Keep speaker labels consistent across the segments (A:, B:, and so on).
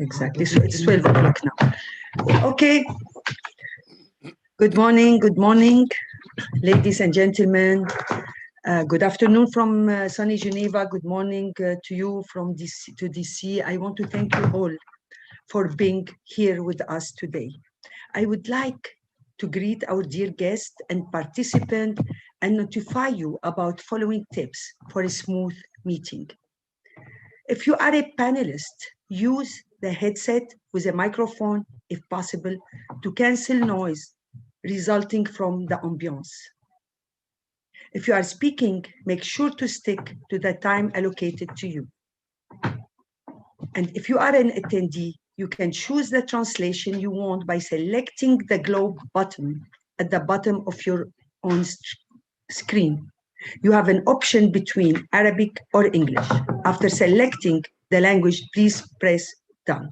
A: Exactly. So it's 12 o'clock now. Okay. Good morning, ladies and gentlemen. Good afternoon from sunny Geneva. Good morning to you from DC. I want to thank you all for being here with us today. I would like to greet our dear guest and participant and notify you about following tips for a smooth meeting. If you are a panelist, use the headset with a microphone, if possible, to cancel noise resulting from the ambience. If you are speaking, make sure to stick to the time allocated to you. And if you are an attendee, you can choose the translation you want by selecting the globe button at the bottom of your own screen. You have an option between Arabic or English. After selecting the language, please press done.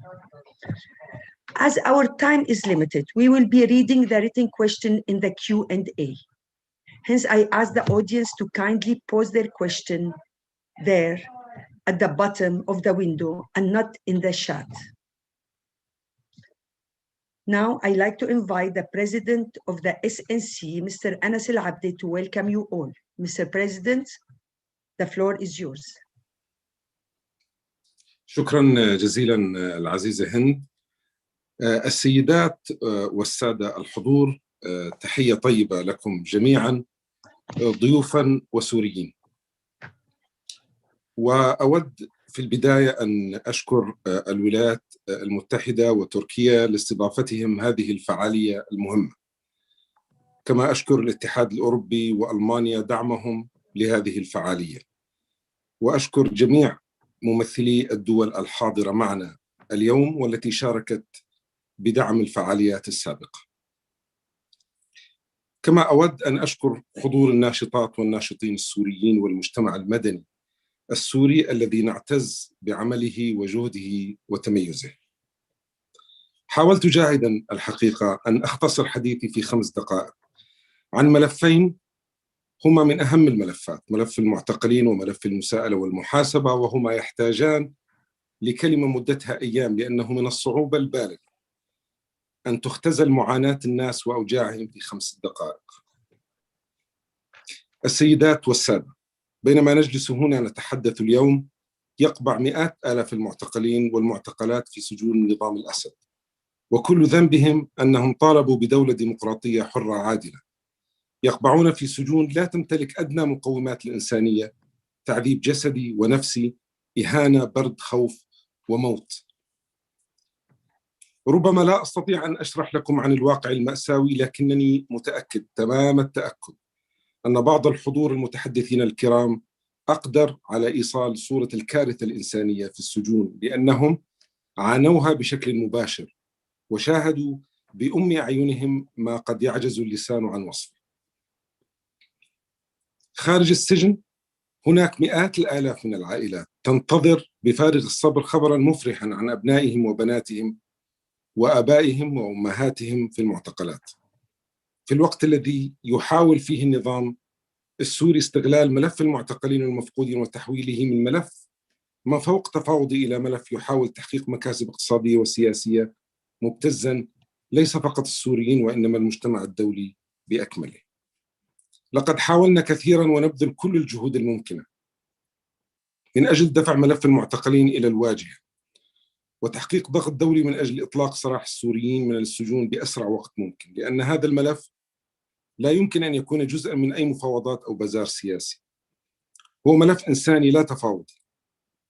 A: As our time is limited, we will be reading the written question in the Q&A. Hence, I ask the audience to kindly pose their question there at the bottom of the window and not in the chat. Now, I'd like to invite the President of the SNC, Mr. Anas Al-Abdi, to welcome you all. Mr. President, the floor is yours.
B: شكرا جزيلا العزيزة هند. السيدات والسادة الحضور، تحية طيبة لكم جميعا ضيوفا وسوريين. وأود في البداية أن أشكر الولايات المتحدة وتركيا لاستضافتهم هذه الفعالية المهمة، كما أشكر الاتحاد الأوروبي وألمانيا دعمهم لهذه الفعالية، وأشكر جميع ممثلي الدول الحاضرة معنا اليوم والتي شاركت بدعم الفعاليات السابقة. كما أود أن أشكر حضور الناشطات والناشطين السوريين والمجتمع المدني السوري الذي نعتز بعمله وجهده وتميزه. حاولت جاهدا الحقيقة أن أختصر حديثي في 5 دقائق عن ملفين هما من أهم الملفات، ملف المعتقلين وملف المساءلة والمحاسبة، وهما يحتاجان لكلمة مدتها أيام، لأنه من الصعوبة البالغة أن تختزل معاناة الناس وأوجاعهم في 5 دقائق. السيدات والسادة، بينما نجلس هنا نتحدث اليوم، يقبع مئات آلاف المعتقلين والمعتقلات في سجون نظام الأسد، وكل ذنبهم أنهم طالبوا بدولة ديمقراطية حرة عادلة. يقبعون في سجون لا تمتلك أدنى مقومات الإنسانية، تعذيب جسدي ونفسي، إهانة، برد، خوف وموت. ربما لا أستطيع أن أشرح لكم عن الواقع المأساوي، لكنني متأكد تمام التأكد أن بعض الحضور المتحدثين الكرام أقدر على إيصال صورة الكارثة الإنسانية في السجون، لأنهم عانوها بشكل مباشر وشاهدوا بأم أعينهم ما قد يعجز اللسان عن وصفه. خارج السجن هناك مئات الآلاف من العائلات تنتظر بفارغ الصبر خبرا مفرحا عن أبنائهم وبناتهم وآبائهم وأمهاتهم في المعتقلات، في الوقت الذي يحاول فيه النظام السوري استغلال ملف المعتقلين المفقودين وتحويله من ملف ما فوق تفاوضي إلى ملف يحاول تحقيق مكاسب اقتصادية وسياسية، مبتزا ليس فقط السوريين وإنما المجتمع الدولي بأكمله. لقد حاولنا كثيرا ونبذل كل الجهود الممكنة من أجل دفع ملف المعتقلين إلى الواجهة وتحقيق ضغط دولي من أجل إطلاق سراح السوريين من السجون بأسرع وقت ممكن، لأن هذا الملف لا يمكن أن يكون جزءا من أي مفاوضات أو بازار سياسي. هو ملف إنساني لا تفاوضي.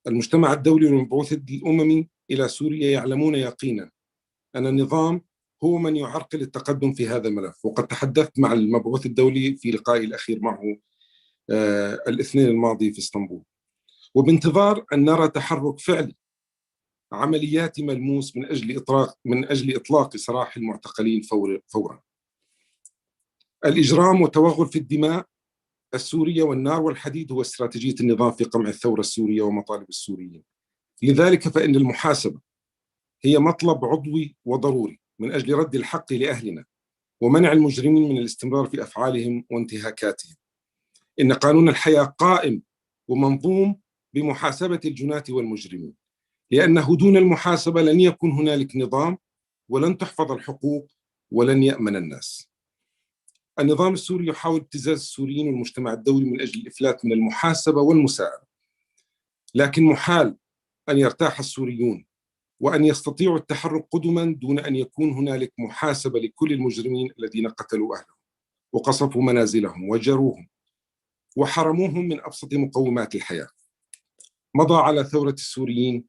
B: المجتمع الدولي والمبعوث الأممي إلى سوريا يعلمون يقينا أن النظام هو من يعرقل التقدم في هذا الملف، وقد تحدثت مع المبعوث الدولي في لقائي الأخير معه الاثنين الماضي في اسطنبول، وبانتظار أن نرى تحرك فعلي عمليات ملموس من أجل إطلاق سراح المعتقلين فورا. الإجرام والتوغل في الدماء السورية والنار والحديد هو استراتيجية النظام في قمع الثورة السورية ومطالب السوريين. لذلك فإن المحاسبة هي مطلب عضوي وضروري من أجل رد الحق لأهلنا ومنع المجرمين من الاستمرار في أفعالهم وانتهاكاتهم. إن قانون الحياة قائم ومنظوم بمحاسبة الجناة والمجرمين، لأنه دون المحاسبة لن يكون هنالك نظام، ولن تحفظ الحقوق، ولن يأمن الناس. النظام السوري يحاول ابتزاز السوريين والمجتمع الدولي من أجل الإفلات من المحاسبة والمساءلة، لكن محال أن يرتاح السوريون وأن يستطيعوا التحرك قدما دون أن يكون هنالك محاسبة لكل المجرمين الذين قتلوا أهلهم وقصفوا منازلهم وجروهم وحرموهم من أبسط مقومات الحياة. مضى على ثورة السوريين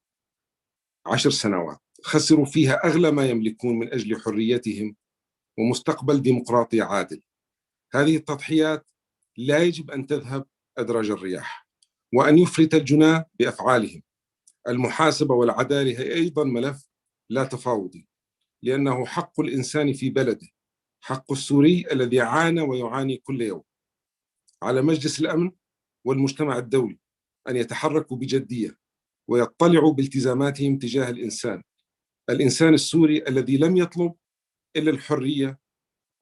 B: 10 سنوات خسروا فيها أغلى ما يملكون من أجل حريتهم ومستقبل ديمقراطي عادل. هذه التضحيات لا يجب أن تذهب أدراج الرياح، وأن يفلت الجناه بأفعالهم. المحاسبة والعدالة هي أيضا ملف لا تفاوضي، لأنه حق الإنسان في بلده، حق السوري الذي عانى ويعاني كل يوم. على مجلس الأمن والمجتمع الدولي أن يتحركوا بجدية ويطلعوا بالتزاماتهم تجاه الإنسان السوري الذي لم يطلب إلا الحرية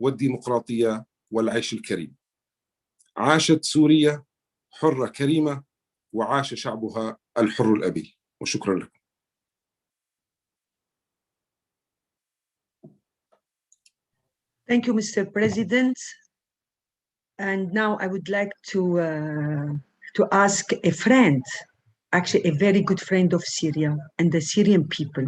B: والديمقراطية والعيش الكريم. عاشت سوريا حرة كريمة، وعاش شعبها الحر الأبي. وشكرا لكم.
A: Thank you, Mr. President. And now I would like to ask a friend, actually a very good friend of Syria and the Syrian people.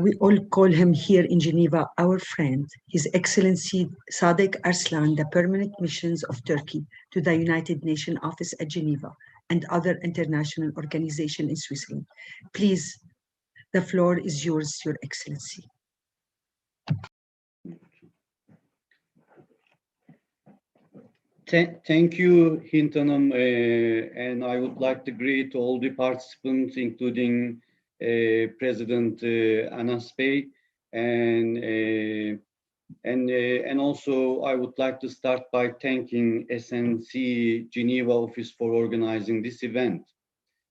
A: We all call him here in Geneva our friend, His Excellency Sadek Arslan, the Permanent Missions of Turkey to the United Nations Office at Geneva and other international organizations in Switzerland. Please, the floor is yours, Your Excellency.
C: Thank you, Hintanam, and I would like to greet all the participants, including President Anas Bey, and also I would like to start by thanking SNC Geneva office for organizing this event.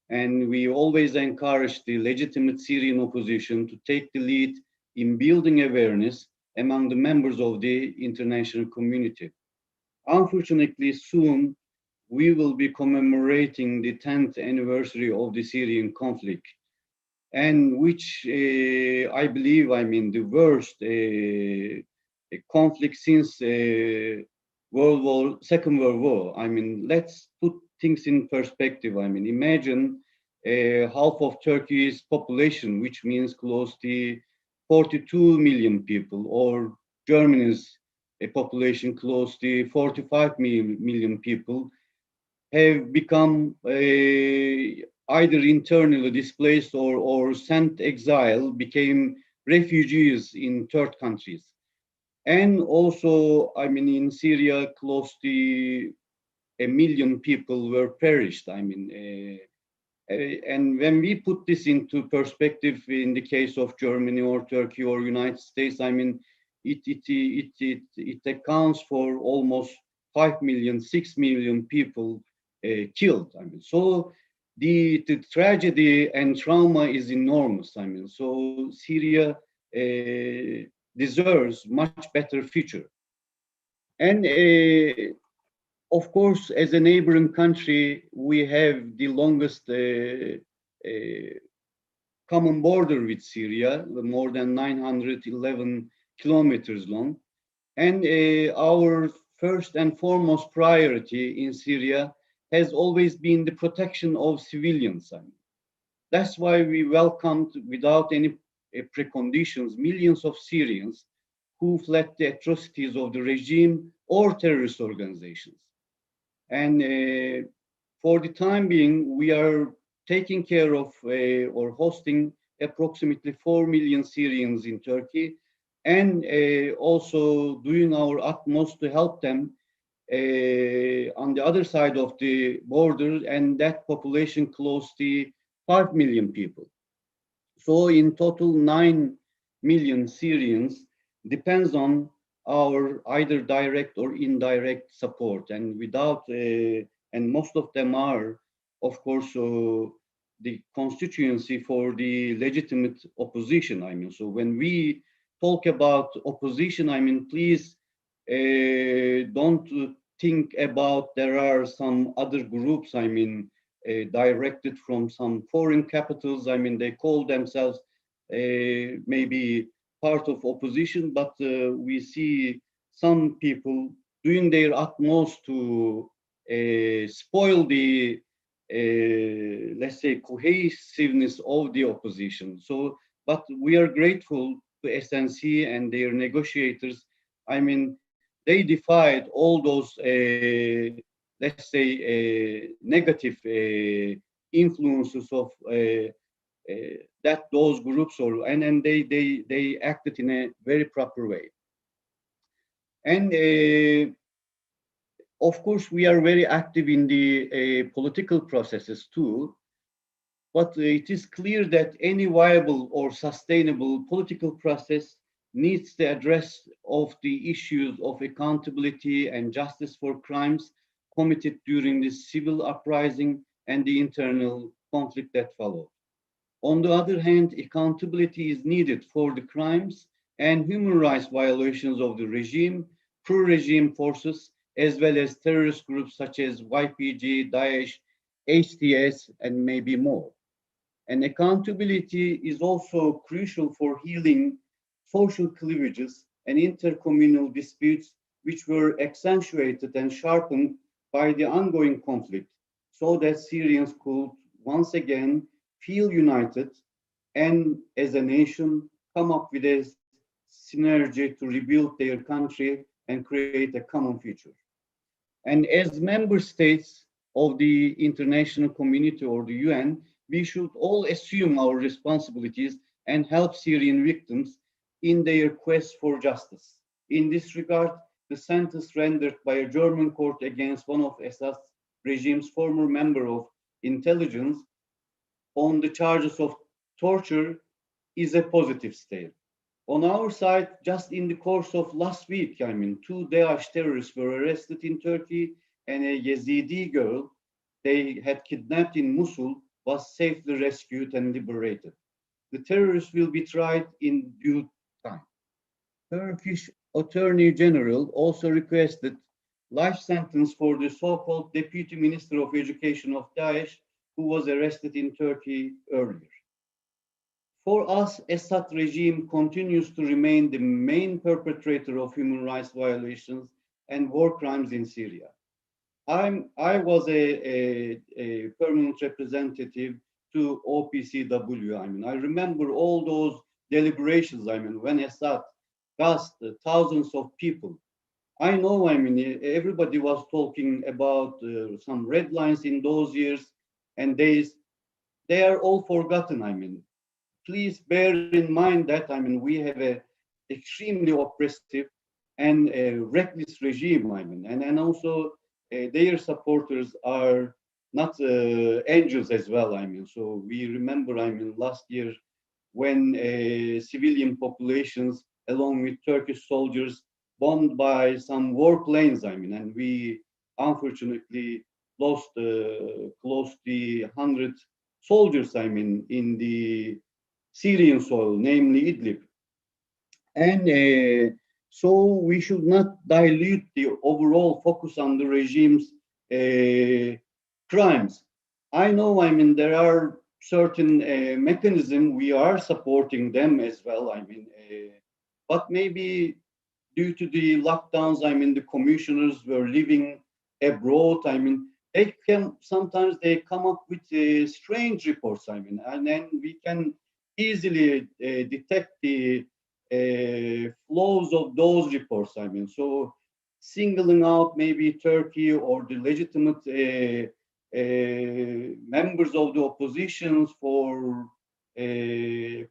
C: And we always encourage the legitimate Syrian opposition to take the lead in building awareness among the members of the international community. Unfortunately, soon we will be commemorating the 10th anniversary of the Syrian conflict, and which I believe, the worst conflict since Second World War. Let's put things in perspective. Imagine half of Turkey's population, which means close to 42 million people, or Germany's a population close to 45 million people, have become either internally displaced or sent exile, became refugees in third countries. And also, in Syria, close to 1 million people were perished. And when we put this into perspective in the case of Germany or Turkey or United States, it accounts for almost 5 million, 6 million people killed. So the tragedy and trauma is enormous. So Syria deserves much better future. And of course, as a neighboring country, we have the longest common border with Syria, more than 911 kilometers long. And our first and foremost priority in Syria has always been the protection of civilians. That's why we welcomed, without any preconditions, millions of Syrians who fled the atrocities of the regime or terrorist organizations. And for the time being, we are taking care of or hosting approximately 4 million Syrians in Turkey, and also doing our utmost to help them on the other side of the border, and that population close to 5 million people. So in total, 9 million Syrians depends on our either direct or indirect support, and without, and most of them are, of course, the constituency for the legitimate opposition. So when we talk about opposition, please don't think about there are some other groups, directed from some foreign capitals. I mean, they call themselves maybe part of opposition, but we see some people doing their utmost to spoil the, let's say, cohesiveness of the opposition. So, but we are grateful to SNC and their negotiators. I mean, they defied all those, let's say, negative influences of that those groups, or and they acted in a very proper way. And of course, we are very active in the political processes too. But it is clear that any viable or sustainable political process needs the address of the issues of accountability and justice for crimes committed during the civil uprising and the internal conflict that followed. On the other hand, accountability is needed for the crimes and human rights violations of the regime, pro-regime forces, as well as terrorist groups such as YPG, Daesh, HTS, and maybe more. And accountability is also crucial for healing social cleavages and intercommunal disputes, which were accentuated and sharpened by the ongoing conflict, so that Syrians could once again feel united and, as a nation, come up with a synergy to rebuild their country and create a common future. And as member states of the international community or the UN, we should all assume our responsibilities and help Syrian victims in their quest for justice. In this regard, the sentence rendered by a German court against one of Assad's regime's former member of intelligence on the charges of torture is a positive step. On our side, just in the course of last week, I mean, 2 Daesh terrorists were arrested in Turkey, and a Yazidi girl they had kidnapped in Mosul was safely rescued and liberated. The terrorists will be tried in due time. Turkish Attorney General also requested life sentence for the so-called Deputy Minister of Education of Daesh, who was arrested in Turkey earlier. For us, Assad regime continues to remain the main perpetrator of human rights violations and war crimes in Syria. I was a permanent representative to OPCW. I mean, I remember all those deliberations. I mean, when Assad gassed thousands of people. I know, I mean, everybody was talking about some red lines in those years and days. They are all forgotten, I mean. Please bear in mind that, I mean, we have an extremely oppressive and reckless regime, I mean, and also their supporters are not angels as well, I mean. So we remember, I mean, last year when civilian populations, along with Turkish soldiers, bombed by some war planes, I mean, and we unfortunately lost close to 100 soldiers, I mean, in the Syrian soil, namely Idlib. And so we should not dilute the overall focus on the regime's crimes. I know, I mean, there are certain mechanisms, we are supporting them as well, I mean, but maybe due to the lockdowns, I mean, the commissioners were living abroad, I mean, they can, sometimes they come up with strange reports, I mean, and then we can easily detect the flows of those reports, I mean. So singling out maybe Turkey or the legitimate members of the oppositions for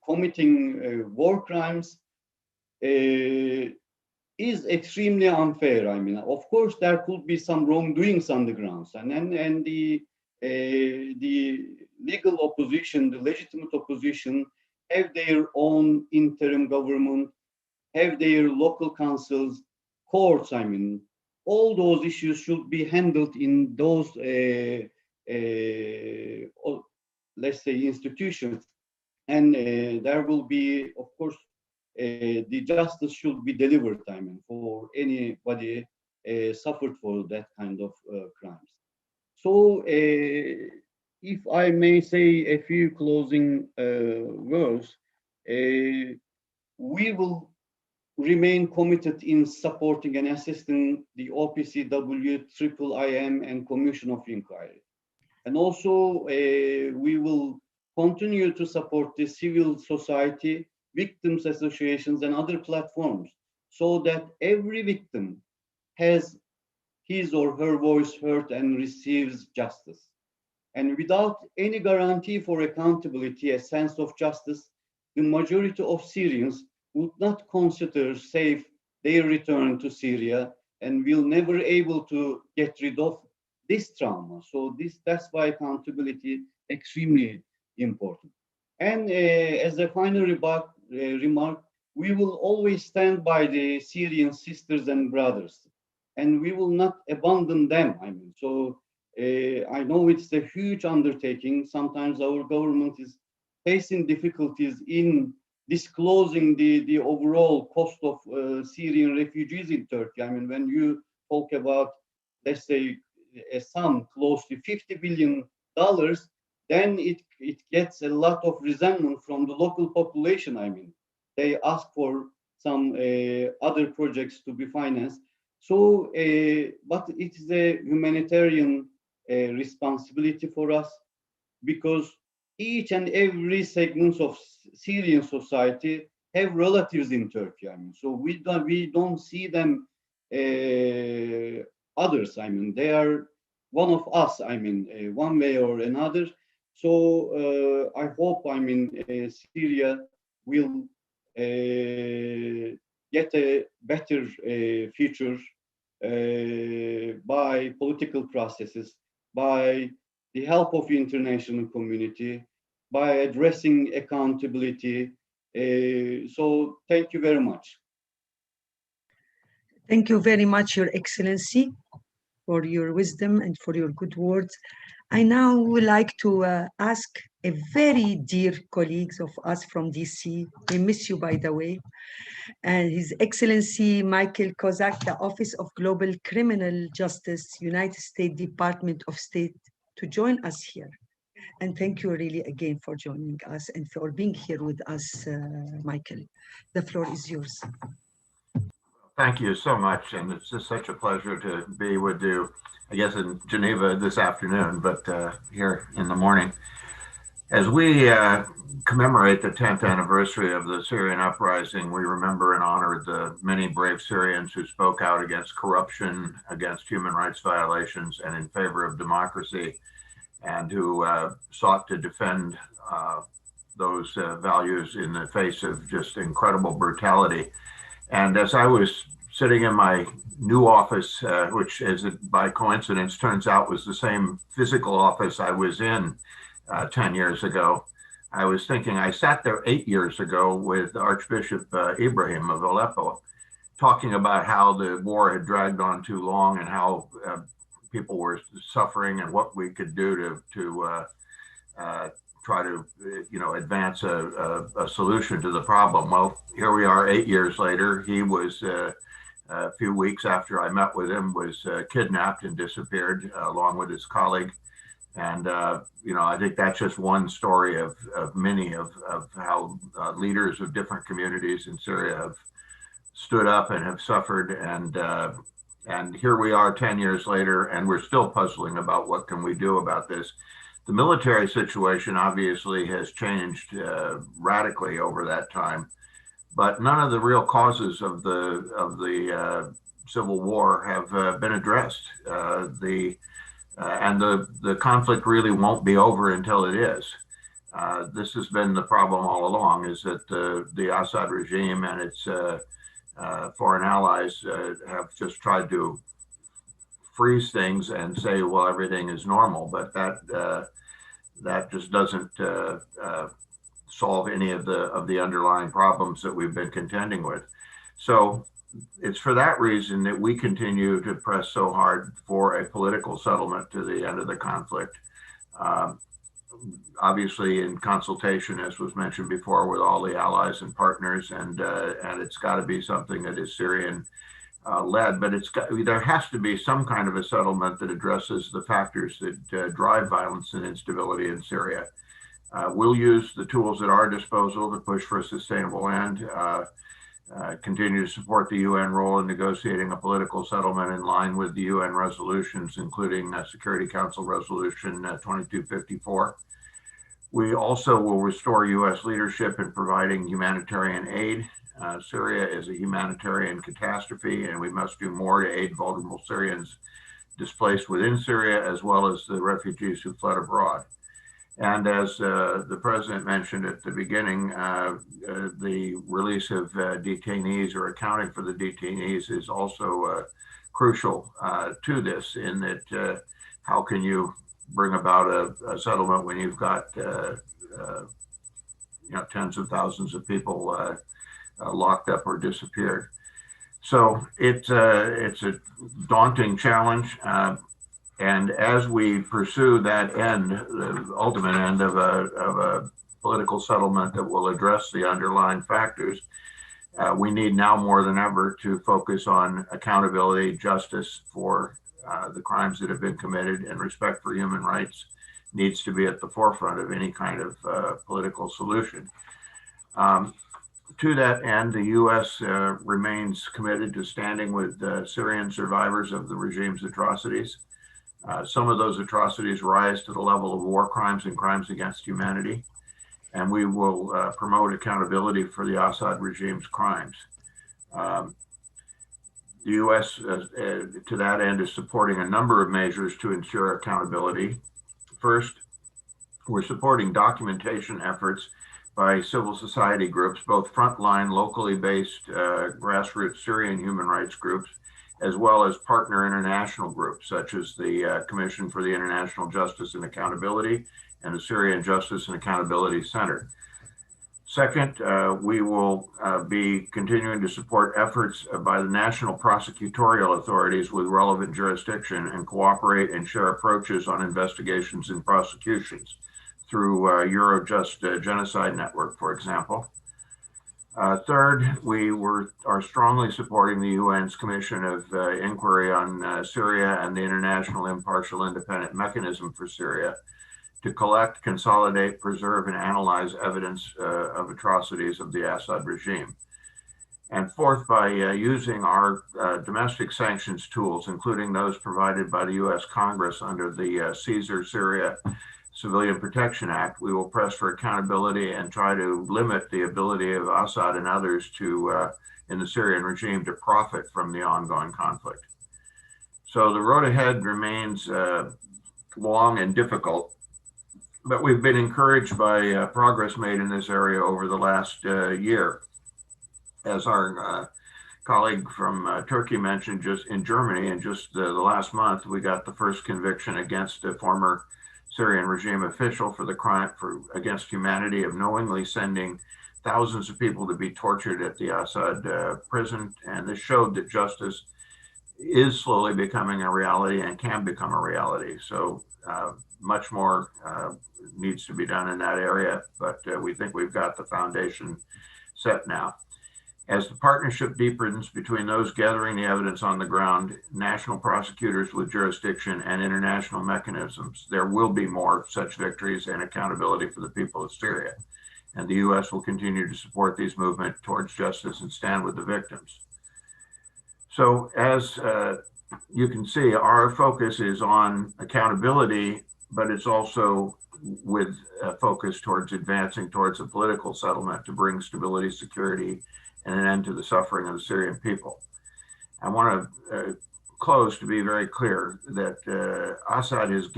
C: committing war crimes is extremely unfair. I mean, of course, there could be some wrongdoings on the grounds, and the legal opposition, the legitimate opposition, have their own interim government, have their local councils, courts. I mean, all those issues should be handled in those, let's say, institutions, and there will be, of course, the justice should be delivered, I mean, for anybody suffered for that kind of crimes. So if I may say a few closing words, we will remain committed in supporting and assisting the OPCW, IIIM, and Commission of Inquiry. And also, we will continue to support the civil society, victims associations, and other platforms so that every victim has his or her voice heard and receives justice. And without any guarantee for accountability, a sense of justice, the majority of Syrians would not consider safe their return to Syria and will never able to get rid of this trauma. So that's why accountability extremely important. And as a final remark, we will always stand by the Syrian sisters and brothers, and we will not abandon them. So I know it's a huge undertaking. Sometimes our government is facing difficulties in disclosing the overall cost of Syrian refugees in Turkey. When you talk about, let's say, a sum close to $50 billion, then it gets a lot of resentment from the local population. They ask for some other projects to be financed. So, but it is a humanitarian responsibility for us, because each and every segment of Syrian society have relatives in Turkey. So we don't see them others. They are one of us. One way or another. So I hope Syria will get a better future by political processes, by the help of the international community, by addressing accountability. So thank you very much.
A: Thank you very much, Your Excellency, for your wisdom and for your good words. I now would like to ask a very dear colleagues of us from DC, we miss you by the way, and His Excellency Michael Kozak, the Office of Global Criminal Justice, United States Department of State, to join us here. And thank you really again for joining us and for being here with us, Michael. The floor is yours.
D: Thank you so much, and it's just such a pleasure to be with you, I guess in Geneva this afternoon, but here in the morning. As we commemorate the 10th anniversary of the Syrian uprising, we remember and honor the many brave Syrians who spoke out against corruption, against human rights violations, and in favor of democracy, and who sought to defend those values in the face of just incredible brutality. And as I was sitting in my new office, which as it by coincidence turns out was the same physical office I was in 10 years ago, I was thinking, I sat there 8 years ago with Archbishop Ibrahim of Aleppo, talking about how the war had dragged on too long and how people were suffering and what we could do to try to advance a solution to the problem. Well, here we are 8 years later. He was a few weeks after I met with him was kidnapped and disappeared along with his colleague. And I think that's just one story of many of how leaders of different communities in Syria have stood up and have suffered. And here we are 10 years later, and we're still puzzling about what can we do about this. The military situation obviously has changed radically over that time, but none of the real causes of the civil war have been addressed. And the conflict really won't be over until it is. This has been the problem all along, is that the Assad regime and its foreign allies have just tried to freeze things and say, well, everything is normal, but that just doesn't solve any of the underlying problems that we've been contending with. So it's for that reason that we continue to press so hard for a political settlement to the end of the conflict. Obviously in consultation, as was mentioned before, with all the allies and partners, and it's got to be something that is Syrian led, but there has to be some kind of a settlement that addresses the factors that drive violence and instability in Syria. We'll use the tools at our disposal to push for a sustainable end, continue to support the UN role in negotiating a political settlement in line with the UN resolutions, including Security Council Resolution 2254. We also will restore US leadership in providing humanitarian aid. Syria is a humanitarian catastrophe, and we must do more to aid vulnerable Syrians displaced within Syria, as well as the refugees who fled abroad. And as the president mentioned at the beginning, the release of detainees, or accounting for the detainees, is also crucial to this, in that how can you bring about a settlement when you've got tens of thousands of people locked up or disappeared. So it's a daunting challenge. And as we pursue that end, the ultimate end of a political settlement that will address the underlying factors, we need now more than ever to focus on accountability, justice for the crimes that have been committed, and respect for human rights needs to be at the forefront of any kind of political solution. To that end, the U.S. Remains committed to standing with Syrian survivors of the regime's atrocities. Some of those atrocities rise to the level of war crimes and crimes against humanity, and we will promote accountability for the Assad regime's crimes. The U.S., to that end, is supporting a number of measures to ensure accountability. First, we're supporting documentation efforts by civil society groups, both frontline, locally based grassroots Syrian human rights groups, as well as partner international groups, such as the Commission for the International Justice and Accountability and the Syrian Justice and Accountability Center. Second, we will be continuing to support efforts by the national prosecutorial authorities with relevant jurisdiction, and cooperate and share approaches on investigations and prosecutions through Eurojust Genocide Network, for example. Third, we are strongly supporting the UN's Commission of Inquiry on Syria and the International Impartial Independent Mechanism for Syria to collect, consolidate, preserve, and analyze evidence of atrocities of the Assad regime. And fourth, by using our domestic sanctions tools, including those provided by the US Congress under the Caesar Syria Civilian Protection Act, we will press for accountability and try to limit the ability of Assad and others to, in the Syrian regime, to profit from the ongoing conflict. So the road ahead remains long and difficult, but we've been encouraged by progress made in this area over the last year. As our colleague from Turkey mentioned, just in Germany, in just the last month, we got the first conviction against a former Syrian regime official for the crime against humanity of knowingly sending thousands of people to be tortured at the Assad prison. And this showed that justice is slowly becoming a reality and can become a reality. So much more needs to be done in that area, but we think we've got the foundation set now. As the partnership deepens between those gathering the evidence on the ground, national prosecutors with jurisdiction, and international mechanisms, there will be more such victories and accountability for the people of Syria. And the US will continue to support these movements towards justice and stand with the victims. So as you can see, our focus is on accountability, but it's also with a focus towards advancing towards a political settlement to bring stability, security, and an end to the suffering of the Syrian people. I want to close to be very clear that Assad has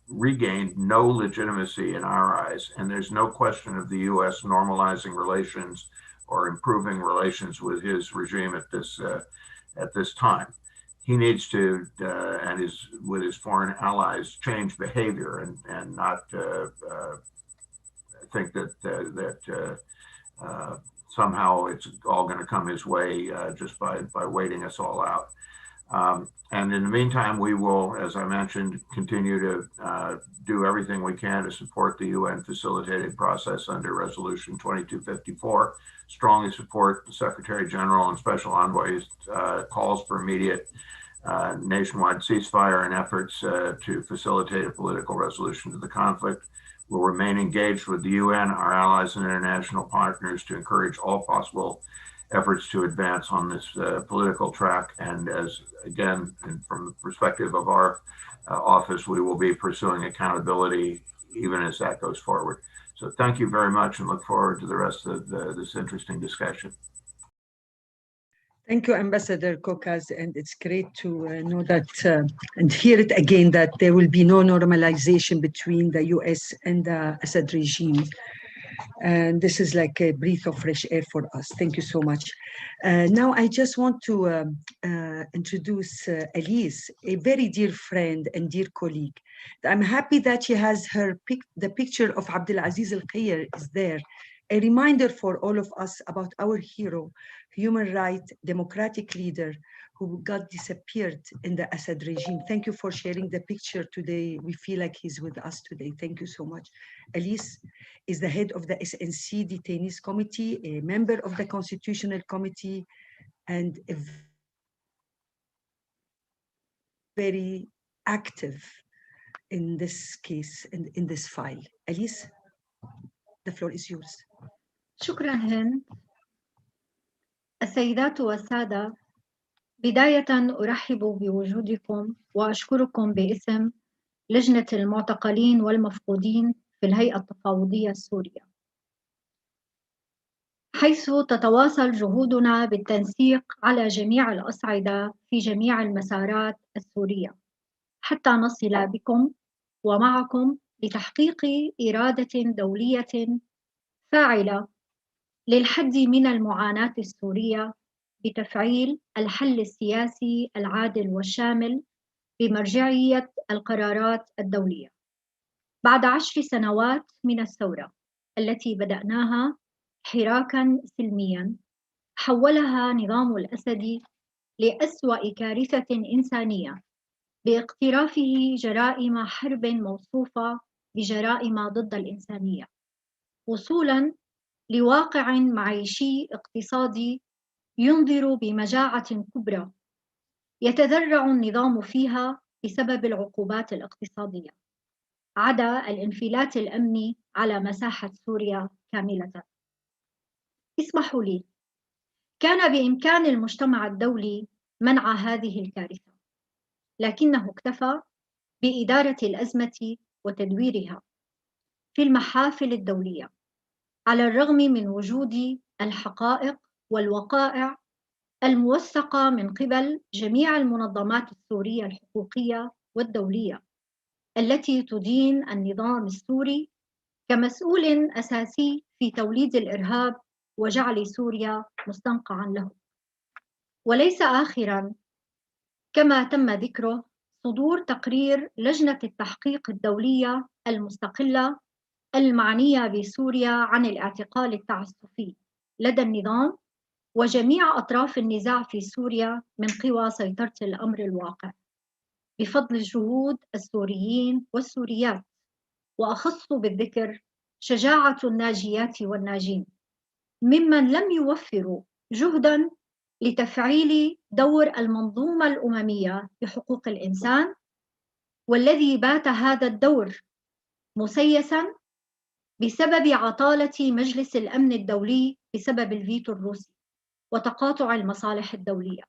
D: regained no legitimacy in our eyes, and there's no question of the US normalizing relations or improving relations with his regime at this time. He needs to, and with his foreign allies, change behavior and not think that somehow it's all going to come his way just by waiting us all out. And in the meantime, we will, as I mentioned, continue to do everything we can to support the UN facilitated process under Resolution 2254, strongly support the Secretary General and Special Envoy's calls for immediate nationwide ceasefire and efforts to facilitate a political resolution to the conflict. We'll remain engaged with the UN, our allies and international partners to encourage all possible efforts to advance on this political track. And as, again, from the perspective of our office, we will be pursuing accountability even as that goes forward. So thank you very much and look forward to the rest of this interesting discussion.
A: Thank you, Ambassador Kokas, and it's great to know that and hear it again that there will be no normalization between the US and the Assad regime. And this is like a breath of fresh air for us. Thank you so much. Now I just want to introduce Elise, a very dear friend and dear colleague. I'm happy that she has the picture of Abdulaziz Al-Khair is there. A reminder for all of us about our hero, human rights, democratic leader who got disappeared in the Assad regime. Thank you for sharing the picture today. We feel like he's with us today. Thank you so much. Elise is the head of the SNC Detainees Committee, a member of the Constitutional Committee, and a very active in this case, in this file. Elise, the floor is yours.
E: شكرا هند. السيدات والسادة، بداية أرحب بوجودكم وأشكركم باسم لجنة المعتقلين والمفقودين في الهيئة التفاوضية السورية، حيث تتواصل جهودنا بالتنسيق على جميع الأصعدة في جميع المسارات السورية حتى نصل بكم ومعكم لتحقيق إرادة دولية فاعلة للحد من المعاناة السورية بتفعيل الحل السياسي العادل والشامل بمرجعية القرارات الدولية. بعد 10 سنوات من الثورة التي بدأناها حراكاً سلمياً، حولها نظام الأسد لأسوأ كارثة إنسانية باقترافه جرائم حرب موصوفة بجرائم ضد الإنسانية، وصولاً لواقع معيشي اقتصادي ينذر بمجاعة كبرى يتذرع النظام فيها بسبب العقوبات الاقتصادية، عدا الانفلات الأمني على مساحة سوريا كاملة. اسمحوا لي، كان بإمكان المجتمع الدولي منع هذه الكارثة، لكنه اكتفى بإدارة الأزمة وتدويرها في المحافل الدولية، على الرغم من وجود الحقائق والوقائع الموثقة من قبل جميع المنظمات السورية الحقوقية والدولية التي تدين النظام السوري كمسؤول أساسي في توليد الإرهاب وجعل سوريا مستنقعاً له. وليس آخراً كما تم ذكره صدور تقرير لجنة التحقيق الدولية المستقلة المعنية بسوريا عن الاعتقال التعسفي لدى النظام وجميع أطراف النزاع في سوريا من قوى سيطرة الأمر الواقع، بفضل جهود السوريين والسوريات، وأخص بالذكر شجاعة الناجيات والناجين ممن لم يوفروا جهداً لتفعيل دور المنظومة الأممية بحقوق الإنسان، والذي بات هذا الدور مسيساً بسبب عطالة مجلس الأمن الدولي بسبب الفيتو الروسي وتقاطع المصالح الدولية.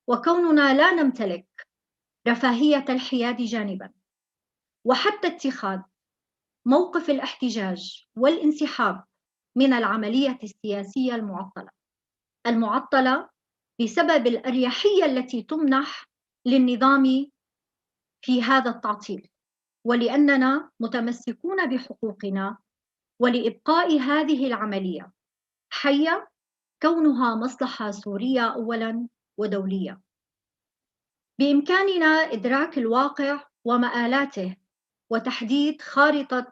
E: وكوننا لا نمتلك رفاهية الحياد جانباً، وحتى اتخاذ موقف الاحتجاج والانسحاب من العملية السياسية المعطلة بسبب الأريحية التي تمنح للنظام في هذا التعطيل، ولأننا متمسكون بحقوقنا ولإبقاء هذه العملية حية كونها مصلحة سورية أولاً ودولية. بإمكاننا إدراك الواقع ومآلاته وتحديد خارطة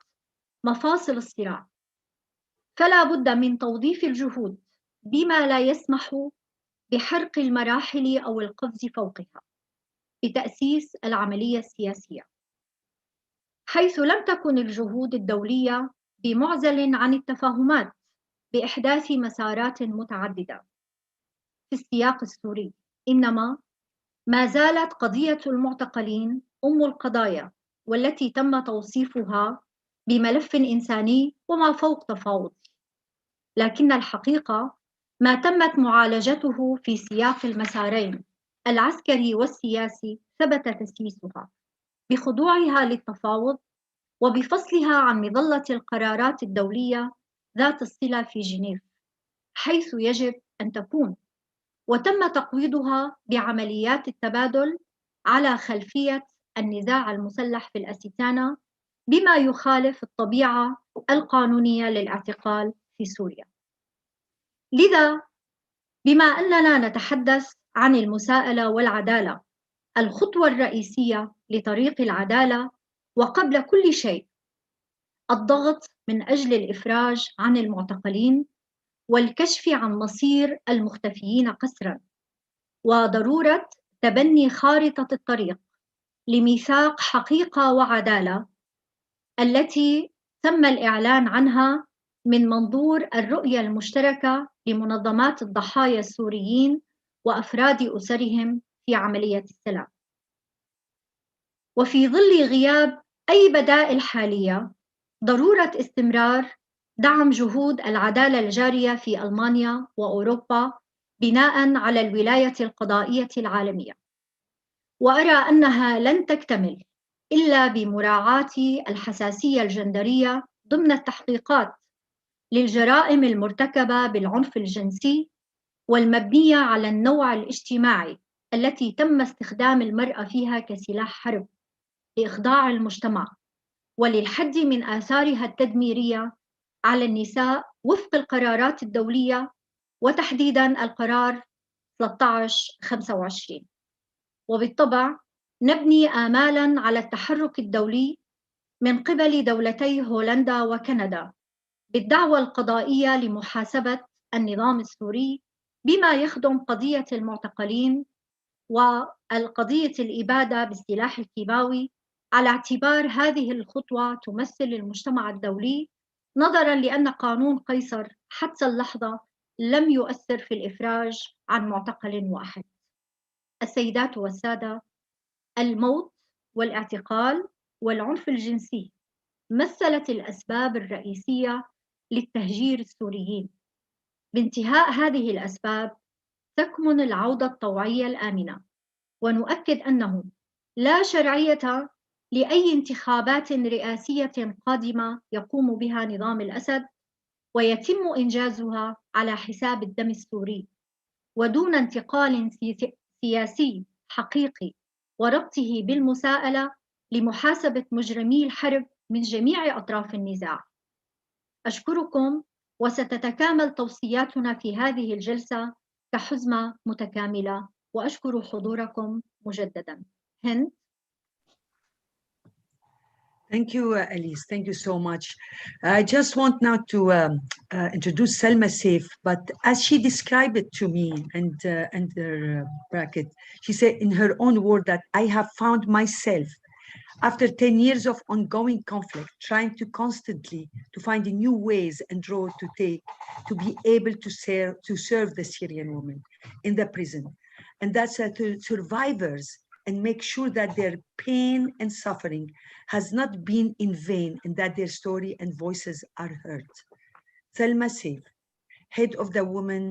E: مفاصل الصراع، فلا بد من توظيف الجهود بما لا يسمح بحرق المراحل أو القفز فوقها بتأسيس العملية السياسية، حيث لم تكن الجهود الدولية بمعزل عن التفاهمات بإحداث مسارات متعددة في السياق السوري، إنما ما زالت قضية المعتقلين أم القضايا، والتي تم توصيفها بملف إنساني وما فوق تفاوض. لكن الحقيقة ما تمت معالجته في سياق المسارين العسكري والسياسي ثبت تسييسها بخضوعها للتفاوض وبفصلها عن مظلة القرارات الدولية ذات الصلة في جنيف حيث يجب أن تكون، وتم تقويضها بعمليات التبادل على خلفية النزاع المسلح في الاستيتانة بما يخالف الطبيعة القانونية للاعتقال في سوريا. لذا بما أننا نتحدث عن المساءلة والعدالة، الخطوة الرئيسية لطريق العدالة وقبل كل شيء الضغط من أجل الإفراج عن المعتقلين والكشف عن مصير المختفيين قسراً، وضرورة تبني خارطة الطريق لميثاق حقيقة وعدالة التي تم الإعلان عنها من منظور الرؤية المشتركة لمنظمات الضحايا السوريين وأفراد أسرهم في عملية السلام. وفي ظل غياب أي بدائل حالية، ضرورة استمرار دعم جهود العدالة الجارية في ألمانيا وأوروبا بناء على الولاية القضائية العالمية، وأرى أنها لن تكتمل إلا بمراعاة الحساسية الجندرية ضمن التحقيقات للجرائم المرتكبة بالعنف الجنسي والمبنية على النوع الاجتماعي التي تم استخدام المرأة فيها كسلاح حرب لإخضاع المجتمع وللحد من آثارها التدميرية على النساء وفق القرارات الدولية وتحديداً القرار 1325. وبالطبع نبني آمالاً على التحرك الدولي من قبل دولتي هولندا وكندا بالدعوة القضائية لمحاسبة النظام السوري بما يخدم قضية المعتقلين والقضية الإبادة بالسلاح الكيماوي، على اعتبار هذه الخطوة تمثل المجتمع الدولي، نظراً لأن قانون قيصر حتى اللحظة لم يؤثر في الإفراج عن معتقل واحد. السيدات والسادة، الموت والاعتقال والعنف الجنسي مثلت الأسباب الرئيسية للتهجير السوريين. بانتهاء هذه الأسباب تكمن العودة الطوعية الآمنة، ونؤكد أنه لا شرعية لأي انتخابات رئاسية قادمة يقوم بها نظام الأسد ويتم إنجازها على حساب الدم السوري ودون انتقال سياسي حقيقي وربطه بالمساءلة لمحاسبة مجرمي الحرب من جميع أطراف النزاع. أشكركم، وستتكامل توصياتنا في هذه الجلسة كحزمة متكاملة، وأشكر حضوركم مجدداً. هند.
A: Thank you, Elise. Thank you so much. I just want now to introduce Selma Saif, but as she described it to me and her bracket, she said in her own word that I have found myself after 10 years of ongoing conflict, trying to constantly to find new ways and road to take to be able to serve the Syrian women in the prison, and that's to survivors, and make sure that their pain and suffering has not been in vain and that their story and voices are heard. Selma Saif, head of the Women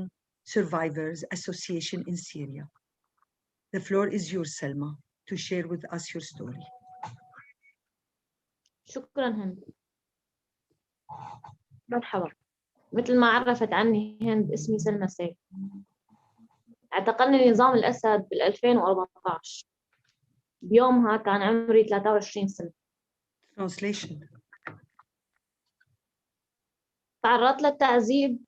A: Survivors Association in Syria. The floor is yours, Selma, to share with us your story.
F: شكرا هند. مرحبا. مثل ما عرفت عني هند، اسمي سلمى سيف. اعتقلني نظام الأسد بال2014. بيومها كان عمري 23 سنة.
A: Translation.
F: تعرضت للتعذيب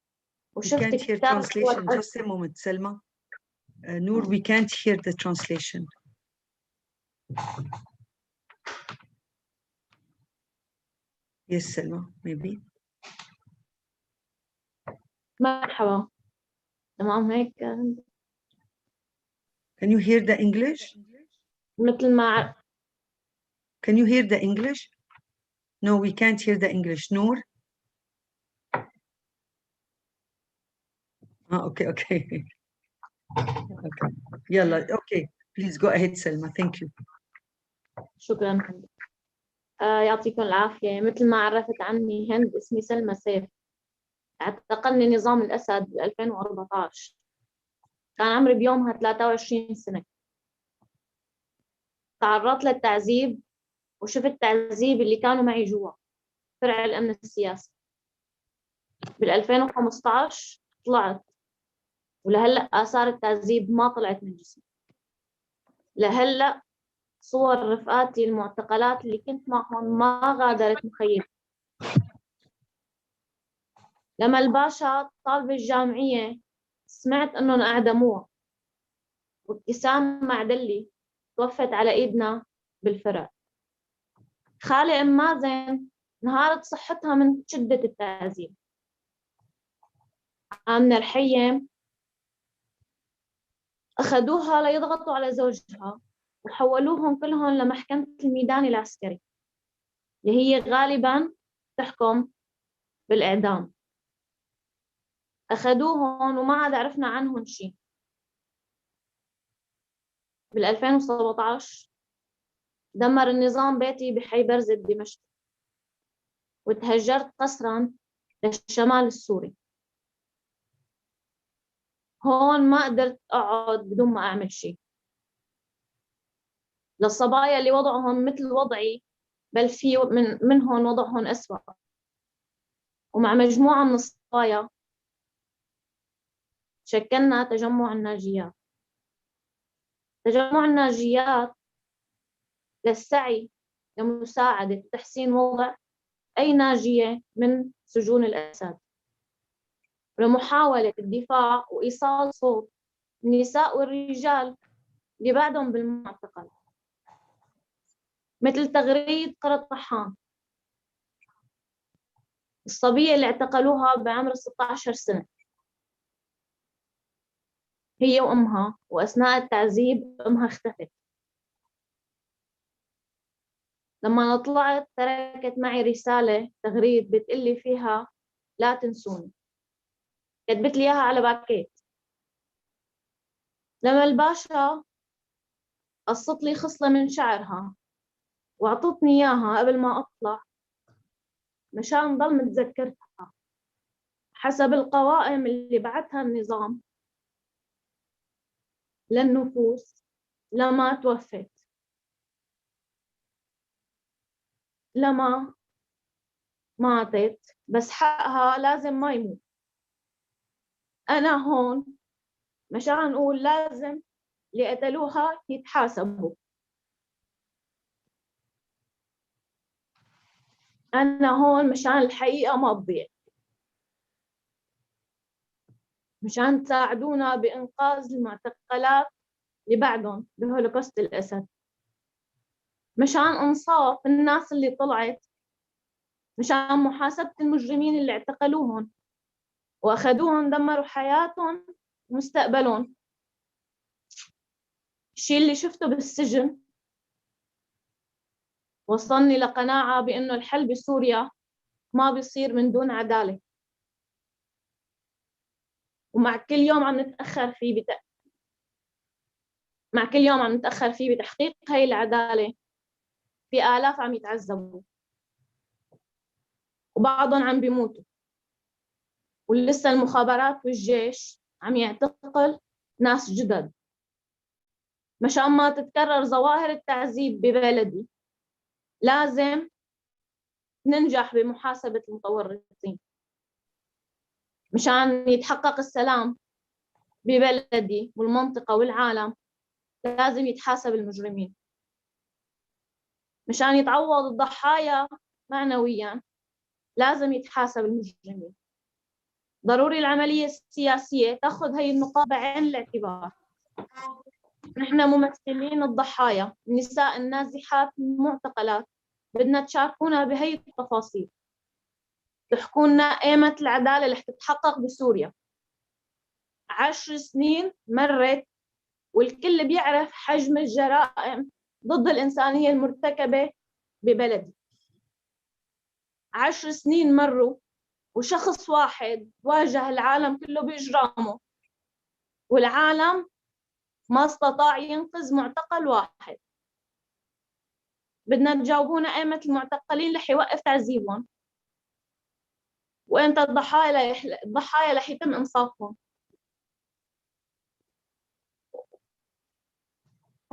F: وشفت
A: We can't hear translation. Just a moment, Selma. Noor, we can't hear the translation. Yes, Selma, maybe.
F: مرحبا. تمام هيك.
A: Can you hear the English?
F: مثل ما
A: Can you hear the English? No, we can't hear the English. Noor? Okay. Okay. يلا, okay. Please go ahead, Selma. Thank you.
F: شكرا. يعطيكم العافية. مثل ما عرفت عني هند، اسمي سلمى سيف. اعتقلني نظام الأسد ب 2014. كان عمري بيومها 23 سنة. تعرضت للتعذيب وشفت التعذيب اللي كانوا معي جوا فرع الأمن السياسي. بال 2015 طلعت، ولهلأ آثار التعذيب ما طلعت من جسمي. لهلأ صور رفقاتي المعتقلات اللي كنت معهم ما غادرت مخيلتي. لما الباشا الطالبة الجامعية سمعت انهم اعدموها، وابتسام معدلي توفت على ايدنا بالفرع. خالي ام مازن انهارت صحتها من شدة التعذيب. من الحيم اخذوها ليضغطوا على زوجها وحولوهم كلهم لمحكمة الميدان العسكري اللي هي غالبا تحكم بالاعدام. اخذوهم وما عاد عرفنا عنهم شيء. بال 2017 دمر النظام بيتي بحي برزة دمشق، وتهجرت قسرا للشمال السوري. هون ما قدرت أقعد بدون ما أعمل شيء للصبايا اللي وضعهم مثل وضعي، بل في منهم وضعهم أسوأ. ومع مجموعة من الصبايا شكلنا تجمع الناجيات. تجمع الناجيات للسعي لمساعدة وتحسين وضع أي ناجية من سجون الأسد، لمحاولة الدفاع وإيصال صوت النساء والرجال اللي بعدهم بالمعتقل، مثل تغريد قرى طحان، الصبية اللي اعتقلوها بعمر 16 سنة هي وأمها، وأثناء التعذيب أمها اختفت. لما أنا طلعت تركت معي رسالة تغريد بتقلي فيها لا تنسوني، كتبت لي إياها على باكيت. لما الباشا قصت لي خصلة من شعرها وعطتني إياها قبل ما أطلع مشان ضل متذكرتها حسب القوائم اللي بعتها النظام للنفوس لما توفت، لما ماتت بس حقها لازم ما يموت. أنا هون مشان نقول لازم اللي قتلوها يتحاسبوا. أنا هون مشان الحقيقة ما تضيع، مشان تساعدونا بإنقاذ المعتقلات اللي بعدهم بهولوكوست الأسد، مشان إنصاف الناس اللي طلعت، مشان محاسبة المجرمين اللي اعتقلوهم وأخذوهم دمروا حياتهم ومستقبلهم. الشيء اللي شفته بالسجن وصلني لقناعة بأنه الحل بسوريا ما بيصير من دون عدالة، ومع كل يوم عم نتأخر فيه مع كل يوم عم نتأخر فيه بتحقيق هاي العدالة في آلاف عم يتعذبوا وبعضهم عم بيموتوا، ولسه المخابرات والجيش عم يعتقل ناس جدد. مشان ما تتكرر ظواهر التعذيب ببلدي لازم ننجح بمحاسبة المتورطين. مشان يتحقق السلام ببلدي والمنطقة والعالم لازم يتحاسب المجرمين. مشان يتعوض الضحايا معنويا لازم يتحاسب المجرمين. ضروري العملية السياسية تأخذ هاي النقاط بعين الاعتبار. نحن ممثلين الضحايا، النساء النازحات من المعتقلات، بدنا تشاركونا بهي التفاصيل، تحكونا ايمت العدالة اللي حتتحقق بسوريا. 10 سنين مرت والكل بيعرف حجم الجرائم ضد الإنسانية المرتكبة ببلدي. 10 سنين مروا وشخص واحد واجه العالم كله بإجرامه، والعالم ما استطاع ينقذ معتقل واحد. بدنا تجاوبونا ايمتى المعتقلين رح يوقف تعذيبهم، وامتى الضحايا رح يتم انصافهم،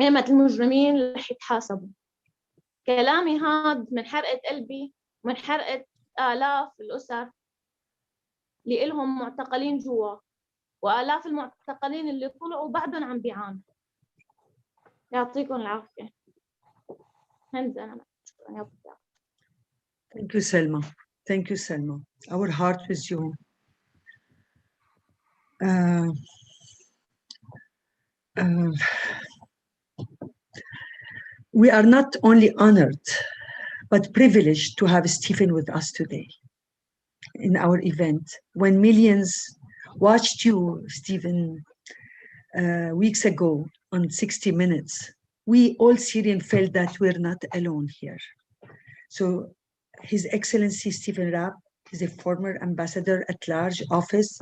F: ايمتى المجرمين رح يتحاسبوا. كلامي هذا من حرقة قلبي ومن حرقة آلاف الأسر اللي إلهم معتقلين جوا، وآلاف المعتقلين اللي طلعوا بعدهم عم بيعانوا. يعطيكم العافية. هند أنا شكرا. يعطيك العافية.
A: Thank you, Selma. Thank you, Selma. Our heart with you. We are not only honored, but privileged to have Stephen with us today in our event. When millions watched you, Stephen, weeks ago on 60 Minutes, we all Syrians felt that we're not alone here. So His Excellency Stephen Rapp is a former ambassador at large Office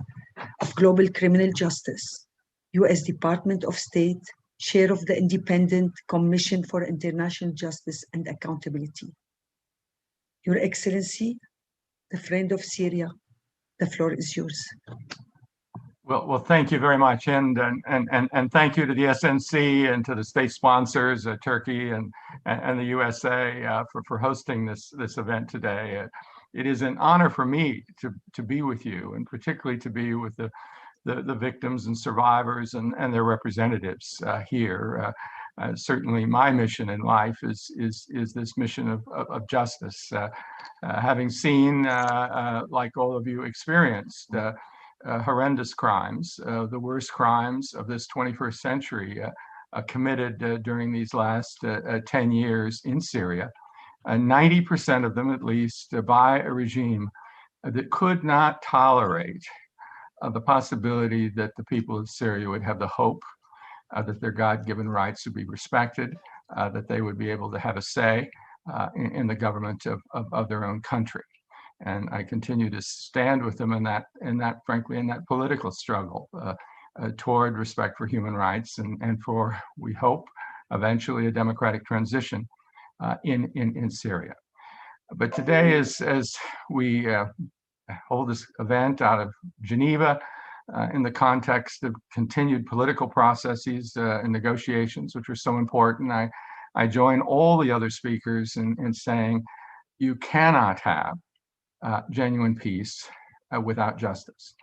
A: of Global Criminal Justice, U.S. Department of State, chair of the Independent Commission for International Justice and Accountability. Your Excellency, the friend of Syria, the floor is yours.
G: Well, thank you very much, and thank you to the SNC and to the state sponsors, Turkey and the USA, for hosting this event today. It is an honor for me to be with you, and particularly to be with the victims and survivors and their representatives here. Certainly, my mission in life is this mission of justice. Having seen, like all of you experienced, horrendous crimes, the worst crimes of this 21st century committed during these last 10 years in Syria, 90% of them at least by a regime that could not tolerate the possibility that the people of Syria would have the hope that their God-given rights would be respected, that they would be able to have a say in the government of their own country. And I continue to stand with them in that political struggle toward respect for human rights and for, we hope, eventually a democratic transition in Syria. But today, as we hold this event out of Geneva in the context of continued political processes and negotiations, which are so important, I join all the other speakers in saying you cannot have genuine peace without justice.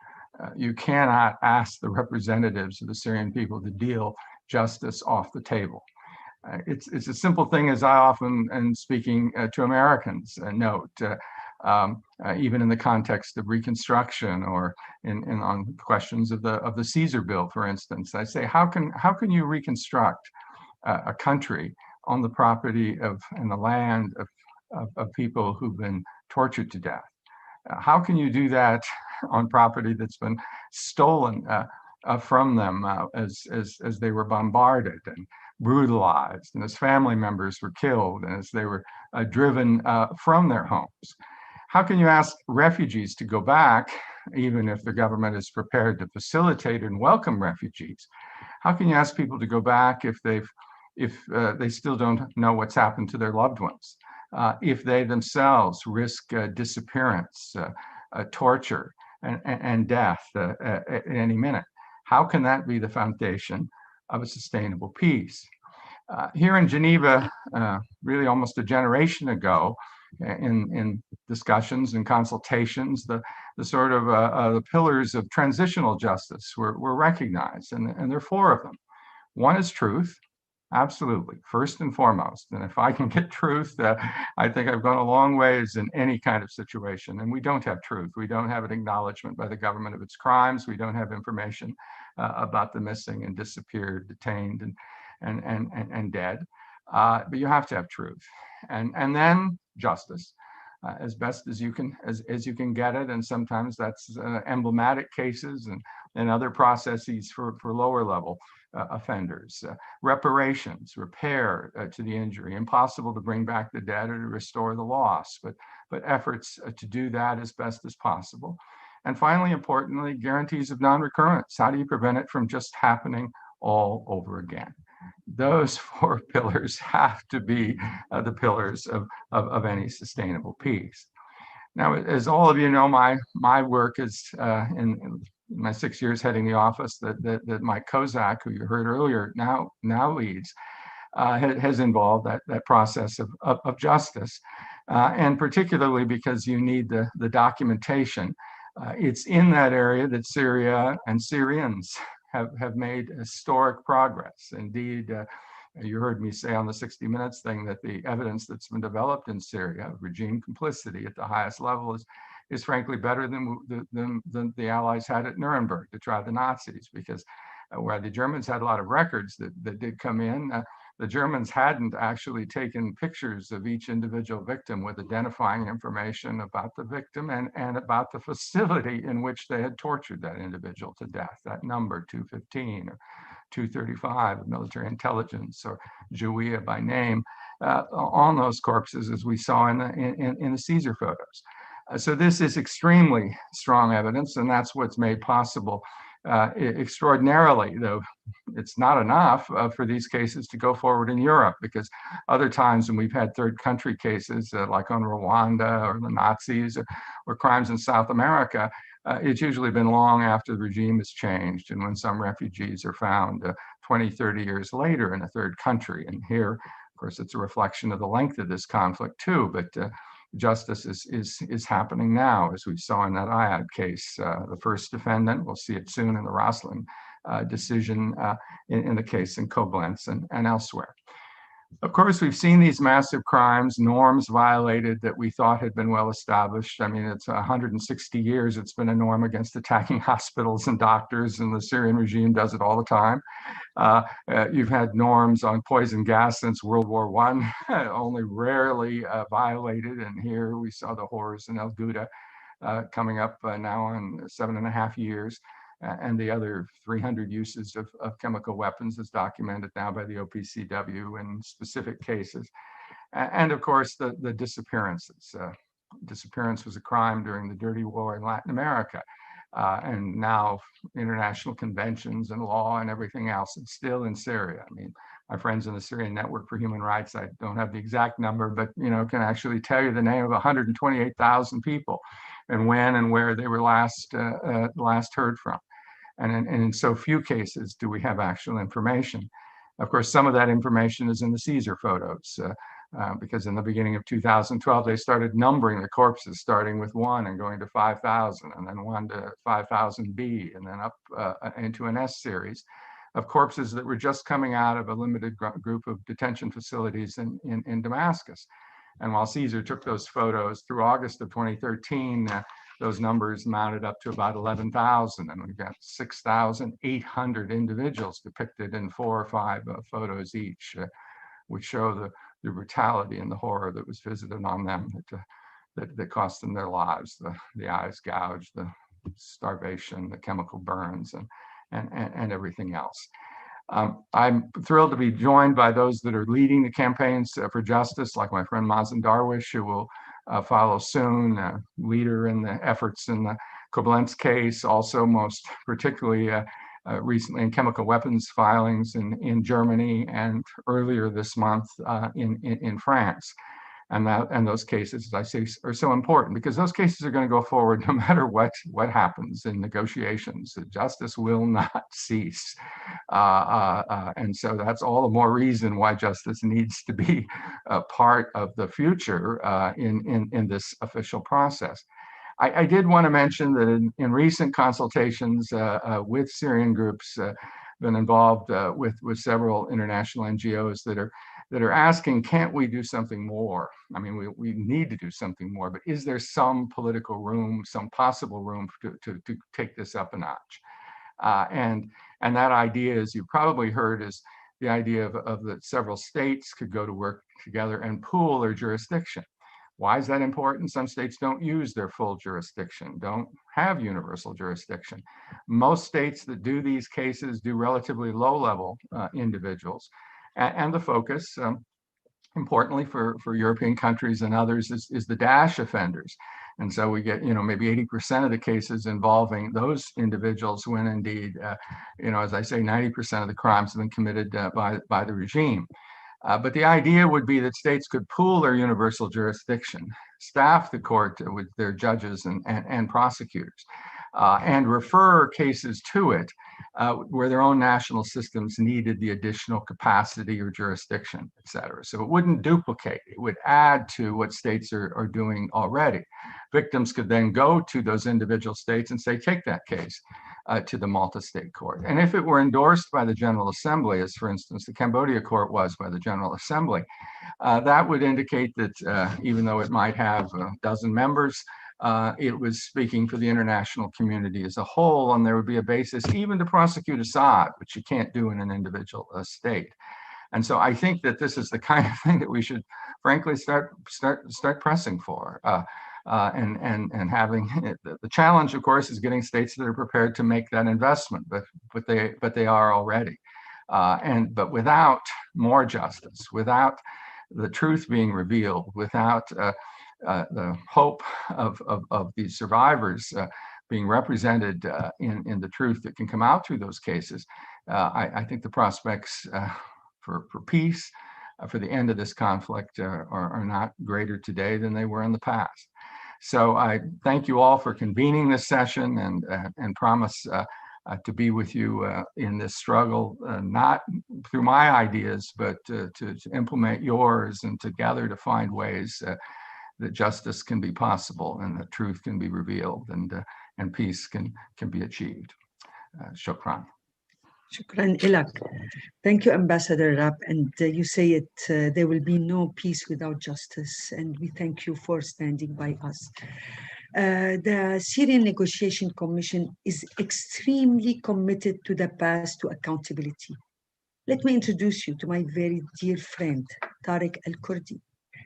G: You cannot ask the representatives of the Syrian people to deal justice off the table. It's a simple thing, as I often, in speaking to Americans, note, even in the context of Reconstruction or on questions of the Caesar Bill, for instance. I say, how can you reconstruct a country on the property and the land of people who've been tortured to death? How can you do that on property that's been stolen from them as they were bombarded and brutalized, and as family members were killed, and as they were driven from their homes? How can you ask refugees to go back, even if the government is prepared to facilitate and welcome refugees? How can you ask people to go back if they still don't know what's happened to their loved ones? If they themselves risk disappearance, torture, and death at any minute? How can that be the foundation of a sustainable peace? Here in Geneva, really almost a generation ago, in discussions and consultations, the sort of the pillars of transitional justice were recognized, and there are 4 of them. One is truth. Absolutely, first and foremost. And if I can get truth, I think I've gone a long ways in any kind of situation. And we don't have truth. We don't have an acknowledgement by the government of its crimes. We don't have information about the missing and disappeared, detained, and dead. But you have to have truth. And then justice, as best as you can get it. And sometimes that's emblematic cases and and other processes for lower level offenders, reparations, repair to the injury, impossible to bring back the dead or to restore the loss, but efforts to do that as best as possible. And finally, importantly, guarantees of non-recurrence. How do you prevent it from just happening all over again? Those 4 pillars have to be the pillars of any sustainable peace. Now, as all of you know, my work is in my 6 years heading the office that Mike Kozak, who you heard earlier, now leads, has involved that process of justice, and particularly because you need the documentation. It's in that area that Syria and Syrians have made historic progress. Indeed, you heard me say on the 60 Minutes thing that the evidence that's been developed in Syria of regime complicity at the highest level is frankly better than the Allies had at Nuremberg to try the Nazis, because where the Germans had a lot of records that did come in, the Germans hadn't actually taken pictures of each individual victim with identifying information about the victim and about the facility in which they had tortured that individual to death, that number 215 or 235 of military intelligence, or Jouia by name, on those corpses, as we saw in the Caesar photos. So this is extremely strong evidence, and that's what's made possible extraordinarily, though it's not enough for these cases to go forward in Europe, because other times when we've had third country cases like on Rwanda or the Nazis or crimes in South America, it's usually been long after the regime has changed and when some refugees are found 20, 30 years later in a third country. And here, of course, it's a reflection of the length of this conflict too, but justice is happening now, as we saw in that IAD case. The first defendant, we'll see it soon in the Roslin decision in the case in Koblenz and elsewhere. Of course, we've seen these massive crimes, norms violated that we thought had been well established. I mean, it's 160 years it's been a norm against attacking hospitals and doctors, and the Syrian regime does it all the time. You've had norms on poison gas since World War I, only rarely violated, and here we saw the horrors in El Ghouta coming up now on 7.5 years. And the other 300 uses of chemical weapons is documented now by the OPCW in specific cases. And of course, the disappearances. Disappearance was a crime during the dirty war in Latin America. And now international conventions and law and everything else, it's still in Syria. I mean, my friends in the Syrian Network for Human Rights, I don't have the exact number, but can actually tell you the name of 128,000 people and when and where they were last heard from. And in so few cases do we have actual information. Of course, some of that information is in the Caesar photos, because in the beginning of 2012, they started numbering the corpses, starting with 1 and going to 5,000, and then 1 to 5,000B, and then up into an S series of corpses that were just coming out of a limited group of detention facilities in Damascus. And while Caesar took those photos through August of 2013, those numbers mounted up to about 11,000, and we've got 6,800 individuals depicted in 4 or 5 photos each, which show the brutality and the horror that was visited on them that cost them their lives, the eyes gouged, the starvation, the chemical burns, and everything else. I'm thrilled to be joined by those that are leading the campaigns for justice, like my friend Mazen Darwish, who will follow soon, leader in the efforts in the Koblenz case, also most particularly recently in chemical weapons filings in Germany, and earlier this month in France. And those cases, as I say, are so important because those cases are going to go forward no matter what happens in negotiations. Justice will not cease. And so that's all the more reason why justice needs to be a part of the future in this official process. I did want to mention that in recent consultations with Syrian groups, been involved with several international NGOs that are asking, can't we do something more? I mean, we need to do something more, but is there some political room, some possible room to take this up a notch? And that idea, as you probably heard, is the idea of that several states could go to work together and pool their jurisdiction. Why is that important? Some states don't use their full jurisdiction, don't have universal jurisdiction. Most states that do these cases do relatively low-level individuals. And the focus, importantly for European countries and others, is the dash offenders. And so we get, maybe 80% of the cases involving those individuals when indeed, as I say, 90% of the crimes have been committed by the regime. But the idea would be that states could pool their universal jurisdiction, staff the court with their judges and prosecutors, and refer cases to it where their own national systems needed the additional capacity or jurisdiction, et cetera. So it wouldn't duplicate, it would add to what states are doing already. Victims could then go to those individual states and say, take that case to the multi-state court. And if it were endorsed by the General Assembly, as for instance, the Cambodia court was by the General Assembly, that would indicate that even though it might have a dozen members, it was speaking for the international community as a whole, and there would be a basis even to prosecute Assad, which you can't do in an individual state. And so I think that this is the kind of thing that we should, frankly, start pressing for. And having the challenge, of course, is getting states that are prepared to make that investment, but they are already. But without more justice, without the truth being revealed, without the hope of these survivors being represented in the truth that can come out through those cases, I think the prospects for peace, for the end of this conflict are not greater today than they were in the past. So I thank you all for convening this session and promise to be with you in this struggle, not through my ideas, but to implement yours and together to find ways that justice can be possible and that truth can be revealed and peace can be achieved. Shukran.
A: Shukran ilak. Thank you, Ambassador Rapp. And you say it, there will be no peace without justice. And we thank you for standing by us. The Syrian Negotiation Commission is extremely committed to the path to accountability. Let me introduce you to my very dear friend, Tarek Al-Kurdi,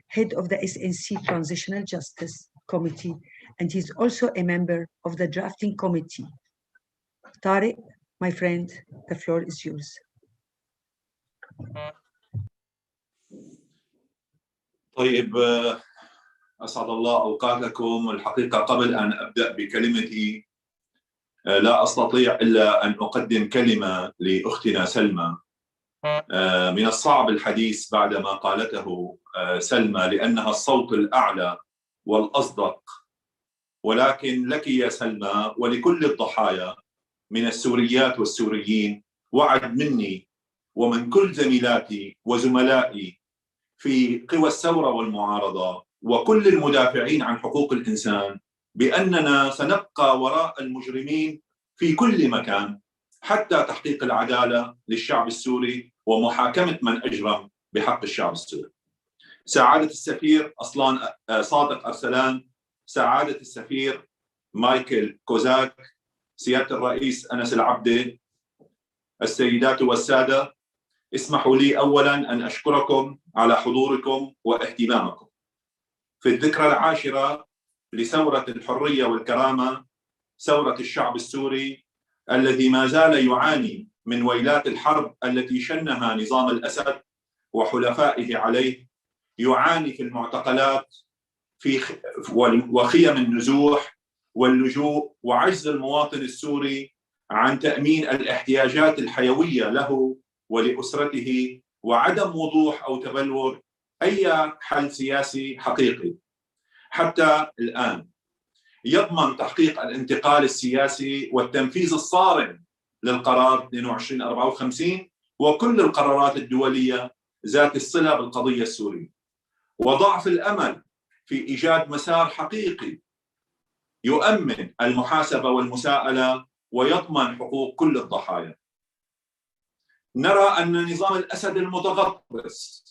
A: head of the SNC Transitional Justice Committee, and he's also a member of the drafting committee. Tarek, my friend, the floor is yours.
H: طيب أسعد الله أوقاتكم. الحقيقة قبل أن أبدأ بكلمتي لا أستطيع إلا أن أقدم كلمة لأختنا سلمى. من الصعب الحديث بعد ما قالته سلمى لأنها الصوت الأعلى والأصدق، ولكن لك يا سلمى ولكل الضحايا من السوريات والسوريين وعد مني ومن كل زميلاتي وزملائي في قوى الثورة والمعارضة وكل المدافعين عن حقوق الإنسان بأننا سنبقى وراء المجرمين في كل مكان حتى تحقيق العدالة للشعب السوري ومحاكمة من أجرم بحق الشعب السوري. سعادة السفير أصلان صادق أرسلان، سعادة السفير مايكل كوزاك، سيادة الرئيس أنس العبدة، السيدات والسادة، اسمحوا لي أولاً أن أشكركم على حضوركم واهتمامكم. في الذكرى العاشرة لثورة الحرية والكرامة، ثورة الشعب السوري الذي ما زال يعاني من ويلات الحرب التي شنها نظام الأسد وحلفائه عليه، يعاني في المعتقلات وخيم النزوح واللجوء وعجز المواطن السوري عن تأمين الاحتياجات الحيوية له ولأسرته وعدم وضوح أو تبلور أي حل سياسي حقيقي. حتى الآن يضمن تحقيق الانتقال السياسي والتنفيذ الصارم للقرار 2254 وكل القرارات الدولية ذات الصلة بالقضية السورية، وضعف الأمل في إيجاد مسار حقيقي يؤمن المحاسبة والمساءلة ويضمن حقوق كل الضحايا. نرى أن نظام الأسد المتغطرس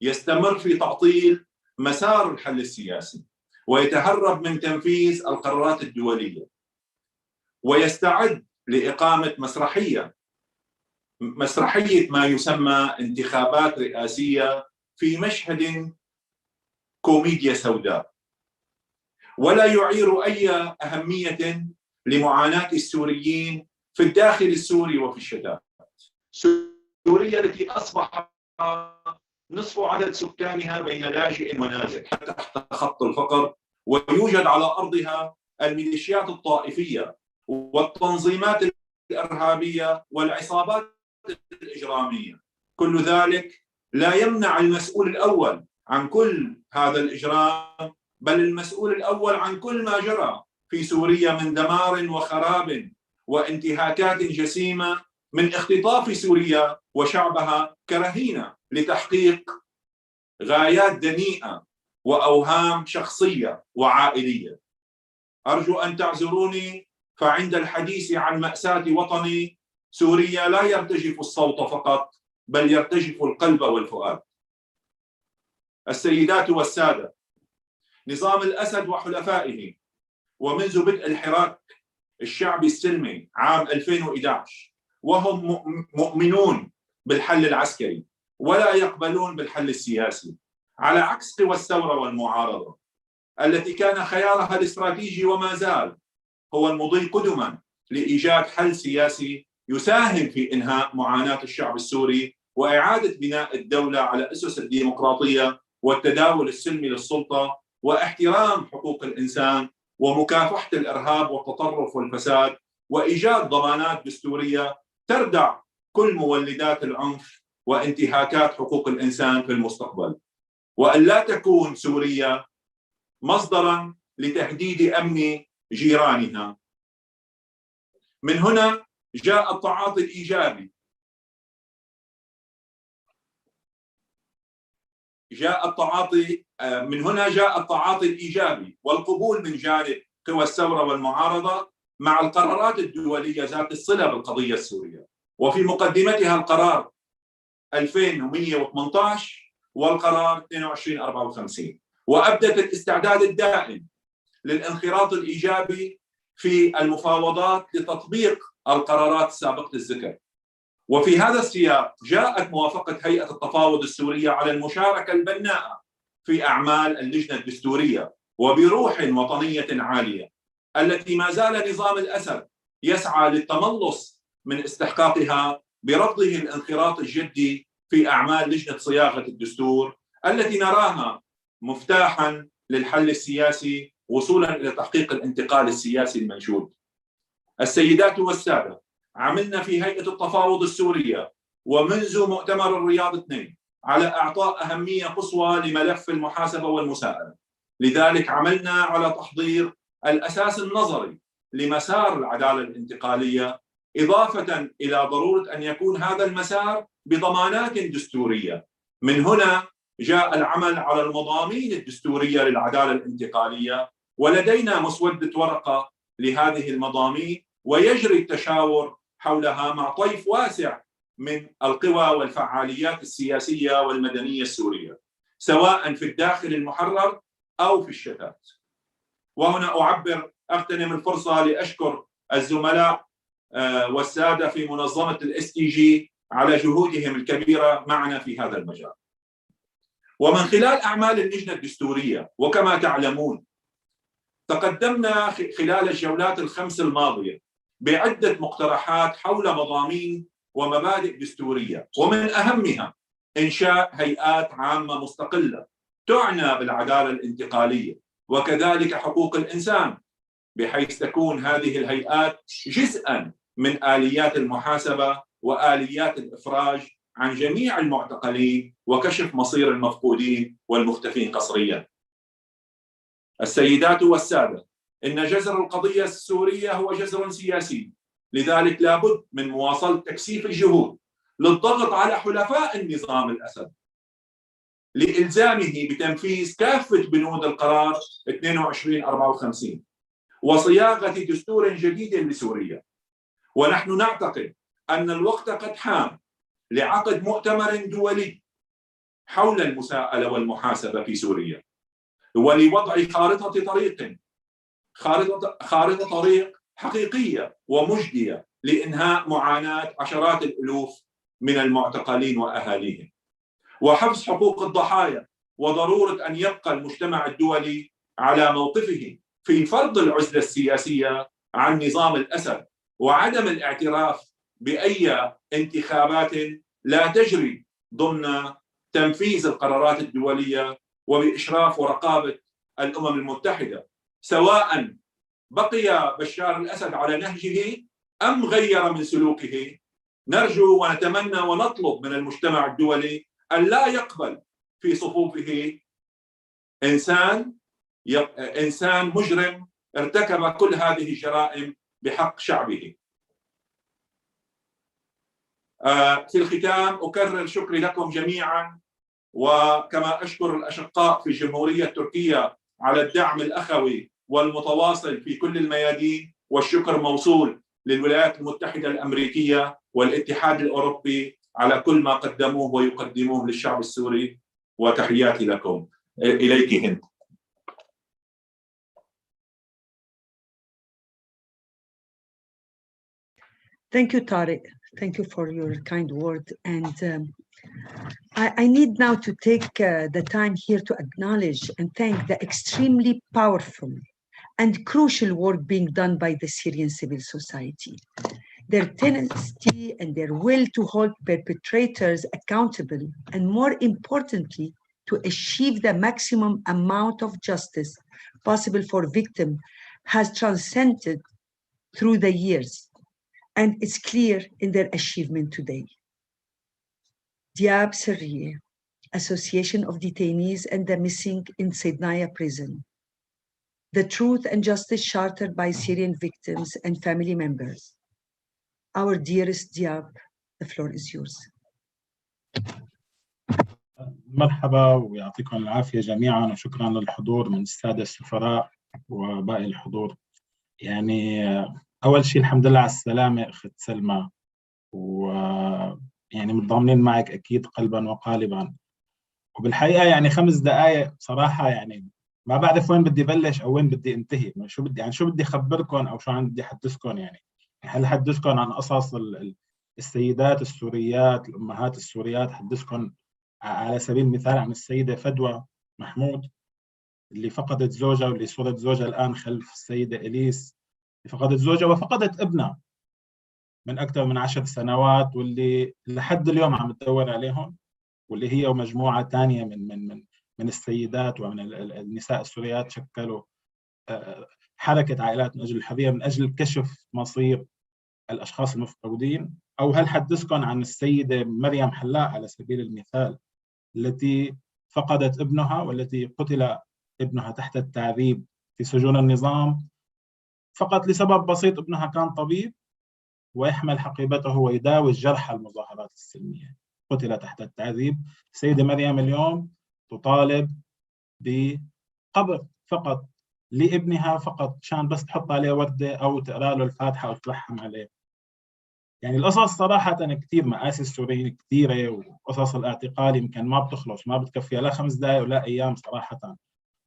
H: يستمر في تعطيل مسار الحل السياسي ويتهرب من تنفيذ القرارات الدولية ويستعد لإقامة مسرحية ما يسمى انتخابات رئاسية في مشهد كوميديا سوداء ولا يعير أي أهمية لمعاناة السوريين في الداخل السوري وفي الشتات. سوريا التي أصبح نصف عدد سكانها بين لاجئ ونازح تحت خط الفقر، ويوجد على أرضها الميليشيات الطائفية والتنظيمات الإرهابية والعصابات الإجرامية. كل ذلك لا يمنع المسؤول الأول عن كل هذا الإجرام، بل المسؤول الأول عن كل ما جرى في سوريا من دمار وخراب وانتهاكات جسيمة من اختطاف سوريا وشعبها كرهينة لتحقيق غايات دنيئة وأوهام شخصية وعائلية. أرجو أن تعذروني، فعند الحديث عن مأساة وطني سوريا لا يرتجف الصوت فقط، بل يرتجف القلب والفؤاد. السيدات والسادة، نظام الأسد وحلفائه ومنذ بدء الحراك الشعبي السلمي عام 2011 وهم مؤمنون بالحل العسكري ولا يقبلون بالحل السياسي، على عكس قوى الثورة والمعارضة التي كان خيارها الاستراتيجي وما زال هو المضي قدما لإيجاد حل سياسي يساهم في إنهاء معاناة الشعب السوري وإعادة بناء الدولة على أسس الديمقراطية والتداول السلمي للسلطة واحترام حقوق الإنسان ومكافحة الإرهاب والتطرف والفساد وإيجاد ضمانات دستورية تردع كل مولدات العنف وانتهاكات حقوق الإنسان في المستقبل، وأن لا تكون سوريا مصدرا لتهديد أمن جيرانها. من هنا جاء التعاطي الإيجابي والقبول من جانب قوى الثورة والمعارضة مع القرارات الدولية ذات الصلة بالقضية السورية، وفي مقدمتها القرار 2118 والقرار 2254، وأبدت الاستعداد الدائم للانخراط الإيجابي في المفاوضات لتطبيق القرارات السابقة الذكر. وفي هذا السياق جاءت موافقة هيئة التفاوض السورية على المشاركة البناءة في أعمال اللجنة الدستورية وبروح وطنية عالية التي ما زال نظام الأسد يسعى للتملص من استحقاقها برفضه الانخراط الجدي في أعمال لجنة صياغة الدستور التي نراها مفتاحا للحل السياسي وصولا إلى تحقيق الانتقال السياسي المنشود. السيدات والسادة، عملنا في هيئة التفاوض السورية ومنذ مؤتمر الرياض 2 على إعطاء أهمية قصوى لملف المحاسبة والمساءلة. لذلك عملنا على تحضير الأساس النظري لمسار العدالة الانتقالية، إضافة إلى ضرورة أن يكون هذا المسار بضمانات دستورية. من هنا جاء العمل على المضامين الدستورية للعدالة الانتقالية، ولدينا مسودة ورقة لهذه المضامين ويجري التشاور حولها مع طيف واسع من القوى والفعاليات السياسية والمدنية السورية، سواء في الداخل المحرر أو في الشتات. وهنا أغتنم الفرصة لأشكر الزملاء والسادة في منظمة الSTG على جهودهم الكبيرة معنا في هذا المجال. ومن خلال أعمال اللجنة الدستورية، وكما تعلمون تقدمنا خلال الجولات الخمس الماضية بعدة مقترحات حول مضامين ومبادئ دستورية، ومن أهمها إنشاء هيئات عامة مستقلة تعنى بالعدالة الانتقالية وكذلك حقوق الإنسان، بحيث تكون هذه الهيئات جزءاً من آليات المحاسبة وآليات الإفراج عن جميع المعتقلين وكشف مصير المفقودين والمختفين قسرياً. السيدات والسادة، إن جذر القضية السورية هو جذر سياسي، لذلك لابد من مواصلة تكثيف الجهود للضغط على حلفاء النظام الأسد لإلزامه بتنفيذ كافة بنود القرار 2254 وصياغة دستور جديد لسوريا. ونحن نعتقد أن الوقت قد حان لعقد مؤتمر دولي حول المساءلة والمحاسبة في سوريا، ولوضع خارطة طريق حقيقية ومجدية لإنهاء معاناة عشرات الألوف من المعتقلين وأهاليهم، وحفظ حقوق الضحايا وضرورة أن يبقى المجتمع الدولي على موقفه في فرض العزلة السياسية عن نظام الأسد وعدم الاعتراف بأي انتخابات لا تجري ضمن تنفيذ القرارات الدولية وبإشراف ورقابة الأمم المتحدة، سواء بقي بشار الأسد على نهجه أم غير من سلوكه. نرجو ونتمنى ونطلب من المجتمع الدولي أن لا يقبل في صفوفه إنسان مجرم ارتكب كل هذه الجرائم بحق شعبه. في الختام أكرر شكري لكم جميعا، وكما أشكر الأشقاء في الجمهورية التركية على الدعم الأخوي والمتواصل في كل الميادين، والشكر موصول للولايات المتحدة الأمريكية والاتحاد الأوروبي على كل ما قدموه ويقدموه للشعب السوري. وتحياتي لكم. إليك هند.
A: Thank you, Tarek. Thank you for your kind word. And I need now to take the time here to acknowledge and thank the extremely powerful and crucial work being done by the Syrian civil society. Their tenacity and their will to hold perpetrators accountable, and more importantly, to achieve the maximum amount of justice possible for victims, has transcended through the years, and it's clear in their achievement today. Diab Serrih, Association of Detainees and the Missing in Sednaya Prison. The Truth and Justice Charter by Syrian Victims and Family Members. Our dearest Diab, the floor is yours.
I: مرحبا ويعطيكم العافية جميعا، وشكرا للحضور من السادة السفراء وباقي الحضور. يعني أول شيء الحمد لله على السلامة أخت سلمى، ويعني متضامنين معك أكيد قلبا وقالبا. وبالحقيقة يعني 5 دقائق صراحة يعني ما بعرف وين بدي بلش أو وين بدي انتهي، شو بدي أخبركم أو شو عن بدي أحدثكم. يعني هل حدثكم عن قصص السيدات السوريات، الأمهات السوريات؟ حدثكم على سبيل المثال عن السيدة فدوى محمود اللي فقدت زوجها، واللي صورت زوجها الآن خلف السيدة إليس، اللي فقدت زوجها وفقدت ابنها من أكثر من 10 سنوات، واللي لحد اليوم عم تدور عليهم، واللي هي ومجموعة تانية من السيدات ومن النساء السوريات شكلوا حركة عائلات من أجل الحرية من أجل كشف مصير الأشخاص المفقودين. أو هل حدثكم عن السيدة مريم حلاق على سبيل المثال التي فقدت ابنها، والتي قتل ابنها تحت التعذيب في سجون النظام فقط لسبب بسيط، ابنها كان طبيب ويحمل حقيبته ويداوي جرحى المظاهرات السلمية، قتل تحت التعذيب. السيدة مريم اليوم تطالب بقبر فقط لابنها، فقط عشان بس تحط عليه وردة أو تقرأ له الفاتحة أو ترحم عليه. يعني القصص صراحة كتير، مآسي السوريين كتيرة، وقصص الاعتقال يمكن ما بتخلص، ما بتكفي لا 5 دقائق ولا أيام صراحة.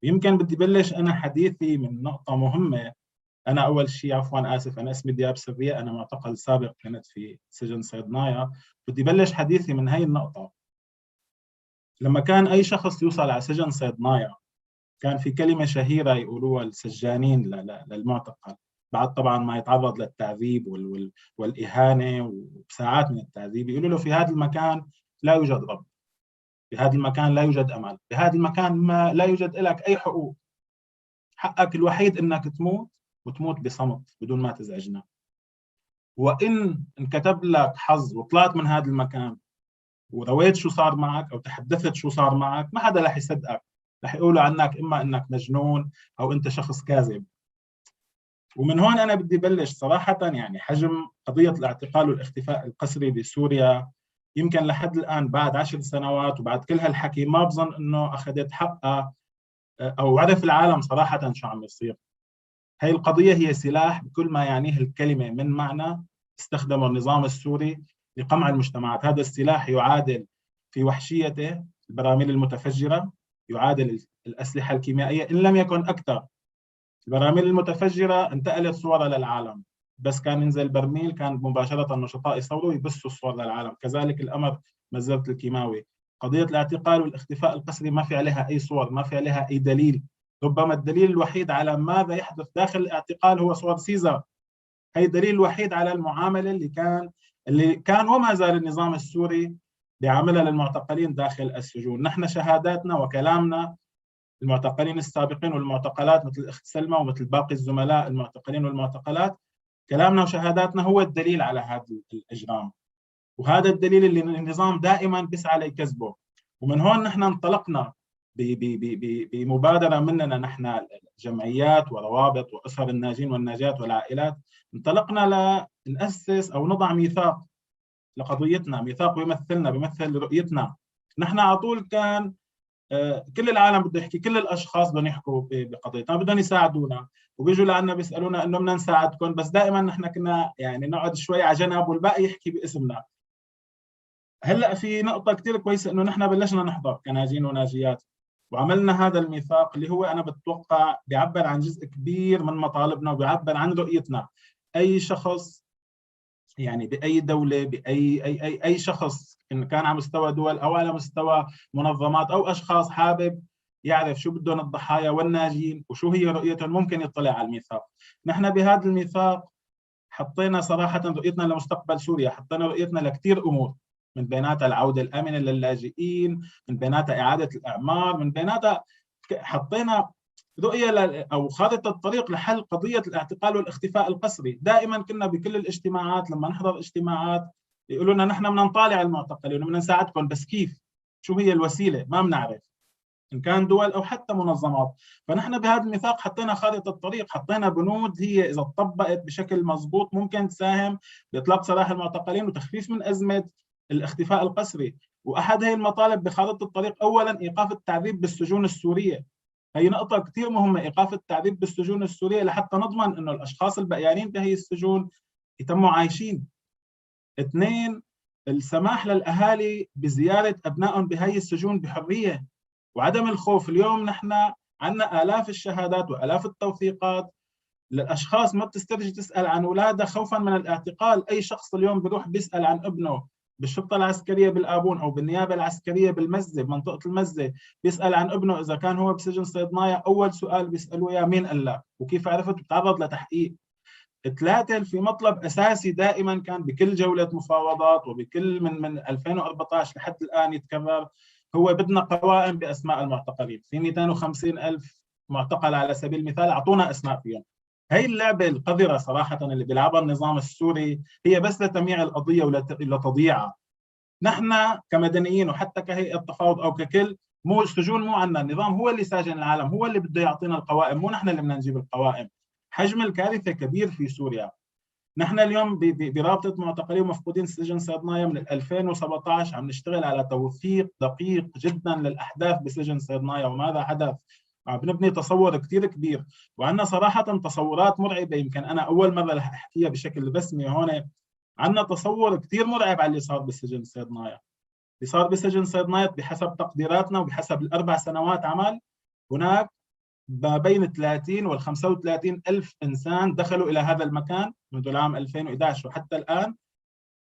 I: يمكن بدي بلش أنا حديثي من نقطة مهمة. أنا أول شيء عفواً آسف، أنا اسمي دياب سرية، أنا معتقل سابق كنت في سجن صيدنايا. بدي بلش حديثي من هاي النقطة. لما كان أي شخص يوصل على سجن صيدنايا كان في كلمة شهيرة يقولوها السجانين للمعتقل بعد طبعاً ما يتعرض للتعذيب والإهانة وساعات من التعذيب، يقولوا له: في هذا المكان لا يوجد رب، في هذا المكان لا يوجد أمل، في هذا المكان ما لا يوجد لك أي حقوق، حقك الوحيد إنك تموت، وتموت بصمت بدون ما تزعجنا. وإن انكتب لك حظ وطلعت من هذا المكان ورويت شو صار معك أو تحدثت شو صار معك، ما حدا رح يصدقك، رح يقولوا عنك إما إنك مجنون أو أنت شخص كاذب. ومن هون أنا بدي بلش صراحة. يعني حجم قضية الاعتقال والاختفاء القسري بسوريا يمكن لحد الآن بعد 10 سنوات وبعد كل هالحكي ما بظن إنه أخذت حقها أو عرف العالم صراحة شو عم يصير. هاي القضية هي سلاح بكل ما يعنيه الكلمة من معنى استخدمه النظام السوري لقمع المجتمعات. هذا السلاح يعادل في وحشيته البراميل المتفجرة، يعادل الأسلحة الكيميائية إن لم يكن أكثر. البراميل المتفجرة انتقلت صورة للعالم، بس كان ينزل برميل كان مباشرة النشطاء يصوروا ويبثوا الصور للعالم. كذلك الأمر مزرعة الكيماوي، قضية الاعتقال والاختفاء القسري ما في عليها أي صور، ما في عليها أي دليل. ربما الدليل الوحيد على ماذا يحدث داخل الاعتقال هو صور سيزر. هي الدليل الوحيد على المعاملة اللي كان وما زال النظام السوري بيعملها للمعتقلين داخل السجون. نحن شهاداتنا وكلامنا المعتقلين السابقين والمعتقلات مثل الأخت سلمى ومثل باقي الزملاء المعتقلين والمعتقلات، كلامنا وشهاداتنا هو الدليل على هذه الإجرام، وهذا الدليل اللي النظام دائما بيسعى ليكذبه. ومن هون نحن انطلقنا بمبادرة مننا نحن جمعيات وروابط وأسر الناجين والناجات والعائلات، انطلقنا لنأسس أو نضع ميثاق لقضيتنا، ميثاق بيمثلنا بيمثل رؤيتنا. نحن على طول كان كل العالم بده يحكي، كل الاشخاص بدهم يحكوا بقضيتنا، بدهم يساعدونا وبيجوا لعنا بيسالونا انه بدنا نساعدكم، بس دائما نحن كنا يعني نقعد شوي على جنب والباقي يحكي باسمنا. هلا في نقطه كثير كويسه انه نحن بلشنا نحضر كناجين وناجيات وعملنا هذا الميثاق اللي هو انا بتوقع بيعبر عن جزء كبير من مطالبنا وبيعبر عن رؤيتنا. اي شخص يعني بأي دولة بأي شخص إن كان على مستوى دول أو على مستوى منظمات أو أشخاص حابب يعرف شو بدهم الضحايا والناجين وشو هي رؤيتهم ممكن يطلع على الميثاق. نحن بهذا الميثاق حطينا صراحة رؤيتنا لمستقبل سوريا، حطينا رؤيتنا لكثير أمور، من بيناتها العودة الآمنة للاجئين، من بيناتها إعادة الإعمار، من بيناتها حطينا رؤية أو خارطة الطريق لحل قضية الاعتقال والاختفاء القسري. دائما كنا بكل الاجتماعات لما نحضر اجتماعات يقولوا لنا نحن بدنا نطالع المعتقلين وبدنا نساعدكم، بس كيف؟ شو هي الوسيلة؟ ما بنعرف، إن كان دول أو حتى منظمات. فنحن بهذا الميثاق حطينا خارطة الطريق، حطينا بنود هي إذا طبقت بشكل مضبوط ممكن تساهم بإطلاق سراح المعتقلين وتخفيف من أزمة الاختفاء القسري. وأحد هي المطالب بخارطة الطريق أولا إيقاف التعذيب بالسجون السورية. هي نقطة كثير مهمة، إيقاف التعذيب بالسجون السورية لحتى نضمن إنه الأشخاص البقيانين بهي السجون يتموا عايشين. 2 السماح للأهالي بزيارة أبنائهم بهي السجون بحرية وعدم الخوف. اليوم نحن عندنا آلاف الشهادات وآلاف التوثيقات للأشخاص ما بتسترجي تسأل عن أولادها خوفا من الاعتقال. أي شخص اليوم بيروح بيسأل عن ابنه بالشرطة العسكرية بالآبون أو بالنيابة العسكرية بالمزة بمنطقة المزة، بيسأل عن ابنه إذا كان هو بسجن صيدنايا، أول سؤال بيسألوه يا مين قال لك وكيف عرفت، بتعرض لتحقيق. 3 في مطلب أساسي دائما كان بكل جولة مفاوضات وبكل من 2014 لحد الآن يتكرر، هو بدنا قوائم بأسماء المعتقلين. في 250,000 معتقل على سبيل المثال، أعطونا أسماء فيهم. هي اللعبة القذرة صراحة اللي بيلعبها النظام السوري هي بس لتمييع القضية ولتضييعها. نحن كمدنيين وحتى كهيئة تفاوض أو ككل، مو السجون مو عنا، النظام هو اللي ساجن العالم، هو اللي بده يعطينا القوائم، مو نحن اللي بدنا نجيب القوائم. حجم الكارثة كبير في سوريا. نحن اليوم برابطة معتقلين ومفقودين سجن صيدنايا من 2017 عم نشتغل على توثيق دقيق جدا للأحداث بسجن صيدنايا وماذا حدث. عم بنبني تصور كثير كبير وعندنا صراحة تصورات مرعبة. يمكن أنا أول مرة رح أحكيها بشكل رسمي هون. عندنا تصور كثير مرعب على اللي صار بسجن صيدنايا. اللي صار بسجن صيدنايا بحسب تقديراتنا وبحسب ال4 سنوات عمل، هناك ما بين 30 وال 35 ألف إنسان دخلوا إلى هذا المكان منذ العام 2011 وحتى الآن.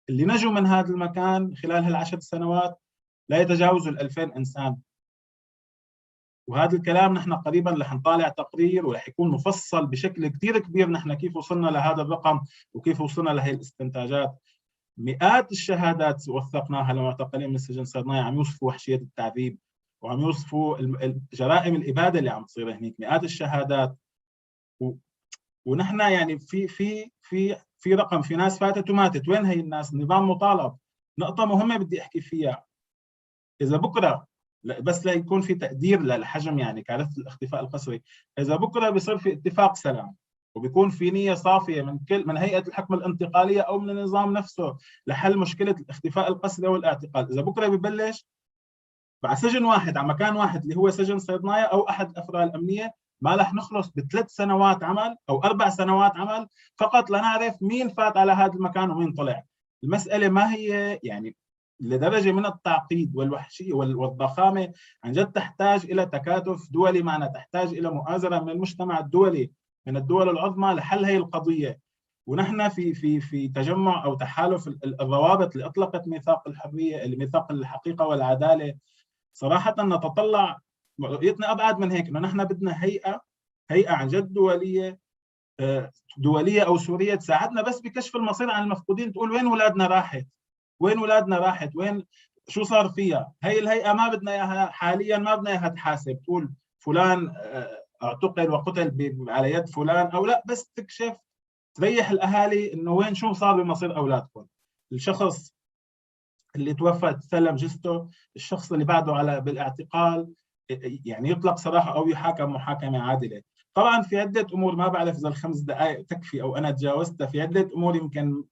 I: اللي نجوا من هذا المكان خلال هال10 سنوات لا يتجاوزوا 2000 إنسان. وهذا الكلام نحن قريبا رح نطالع تقرير ورح يكون مفصل بشكل كثير كبير نحن كيف وصلنا لهذا الرقم وكيف وصلنا لهي الاستنتاجات. مئات الشهادات وثقناها لمعتقلين من سجن صيدنايا عم يوصفوا وحشية التعذيب وعم يوصفوا جرائم الإبادة اللي عم تصير هناك. مئات الشهادات ونحن يعني في رقم، في ناس فاتت وماتت. وين هي الناس؟ النظام مطالب. نقطة مهمة بدي أحكي فيها، إذا بكرة بس لا يكون في تقدير للحجم يعني كارثة الاختفاء القسري، إذا بكرة بيصير في اتفاق سلام وبيكون في نية صافية من هيئة الحكم الانتقالية أو من النظام نفسه لحل مشكلة الاختفاء القسري والاعتقال، إذا بكرة ببلش بعد سجن واحد على مكان واحد اللي هو سجن صيدنايا أو أحد الأفرع الأمنية، ما رح نخلص ب3 سنوات عمل أو 4 سنوات عمل فقط لنعرف مين فات على هذا المكان ومين طلع. المسألة ما هي يعني لدرجة من التعقيد والوحشية والضخامة، عن جد تحتاج إلى تكاتف دولي معنا، تحتاج إلى مؤازرة من المجتمع الدولي من الدول العظمى لحل هي القضية. ونحن في تجمع او تحالف الروابط اللي اطلقت ميثاق الحريه، ميثاق الحقيقه والعداله، صراحه نتطلع رؤيتنا ابعد من هيك، انه نحن بدنا هيئه عن جد دوليه او سوريه تساعدنا بس بكشف المصير عن المفقودين، تقول وين اولادنا راحت؟ وين اولادنا راحت؟ وين شو صار فيها؟ هي الهيئه ما بدنا اياها حاليا، ما بدنا اياها تحاسب تقول فلان اعتقل وقتل على يد فلان او لا، بس تكشف تريح الاهالي انه وين شو صار بمصير اولادكم. الشخص اللي توفى تسلم جثته، الشخص اللي بعده على بالاعتقال يعني يطلق سراحه او يحاكم محاكمه عادله. طبعا في عده امور، ما بعرف اذا ال5 دقائق تكفي او انا تجاوزتها، في عده امور يمكن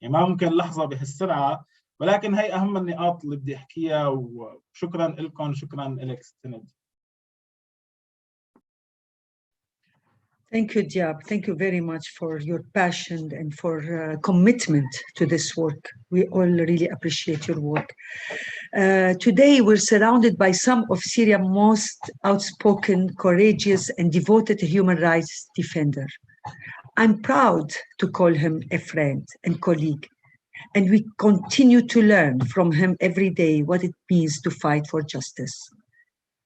I: يعني ما ممكن لحظه بهالسرعه، ولكن هي اهم النقاط اللي بدي احكيها. وشكرا لكم، شكرا لك سند.
A: Thank you, Diab. Thank you very much for your passion and for commitment to this work. We all really appreciate your work. Today, we're surrounded by some of Syria's most outspoken, courageous, and devoted human rights defender. I'm proud to call him a friend and colleague, and we continue to learn from him every day what it means to fight for justice.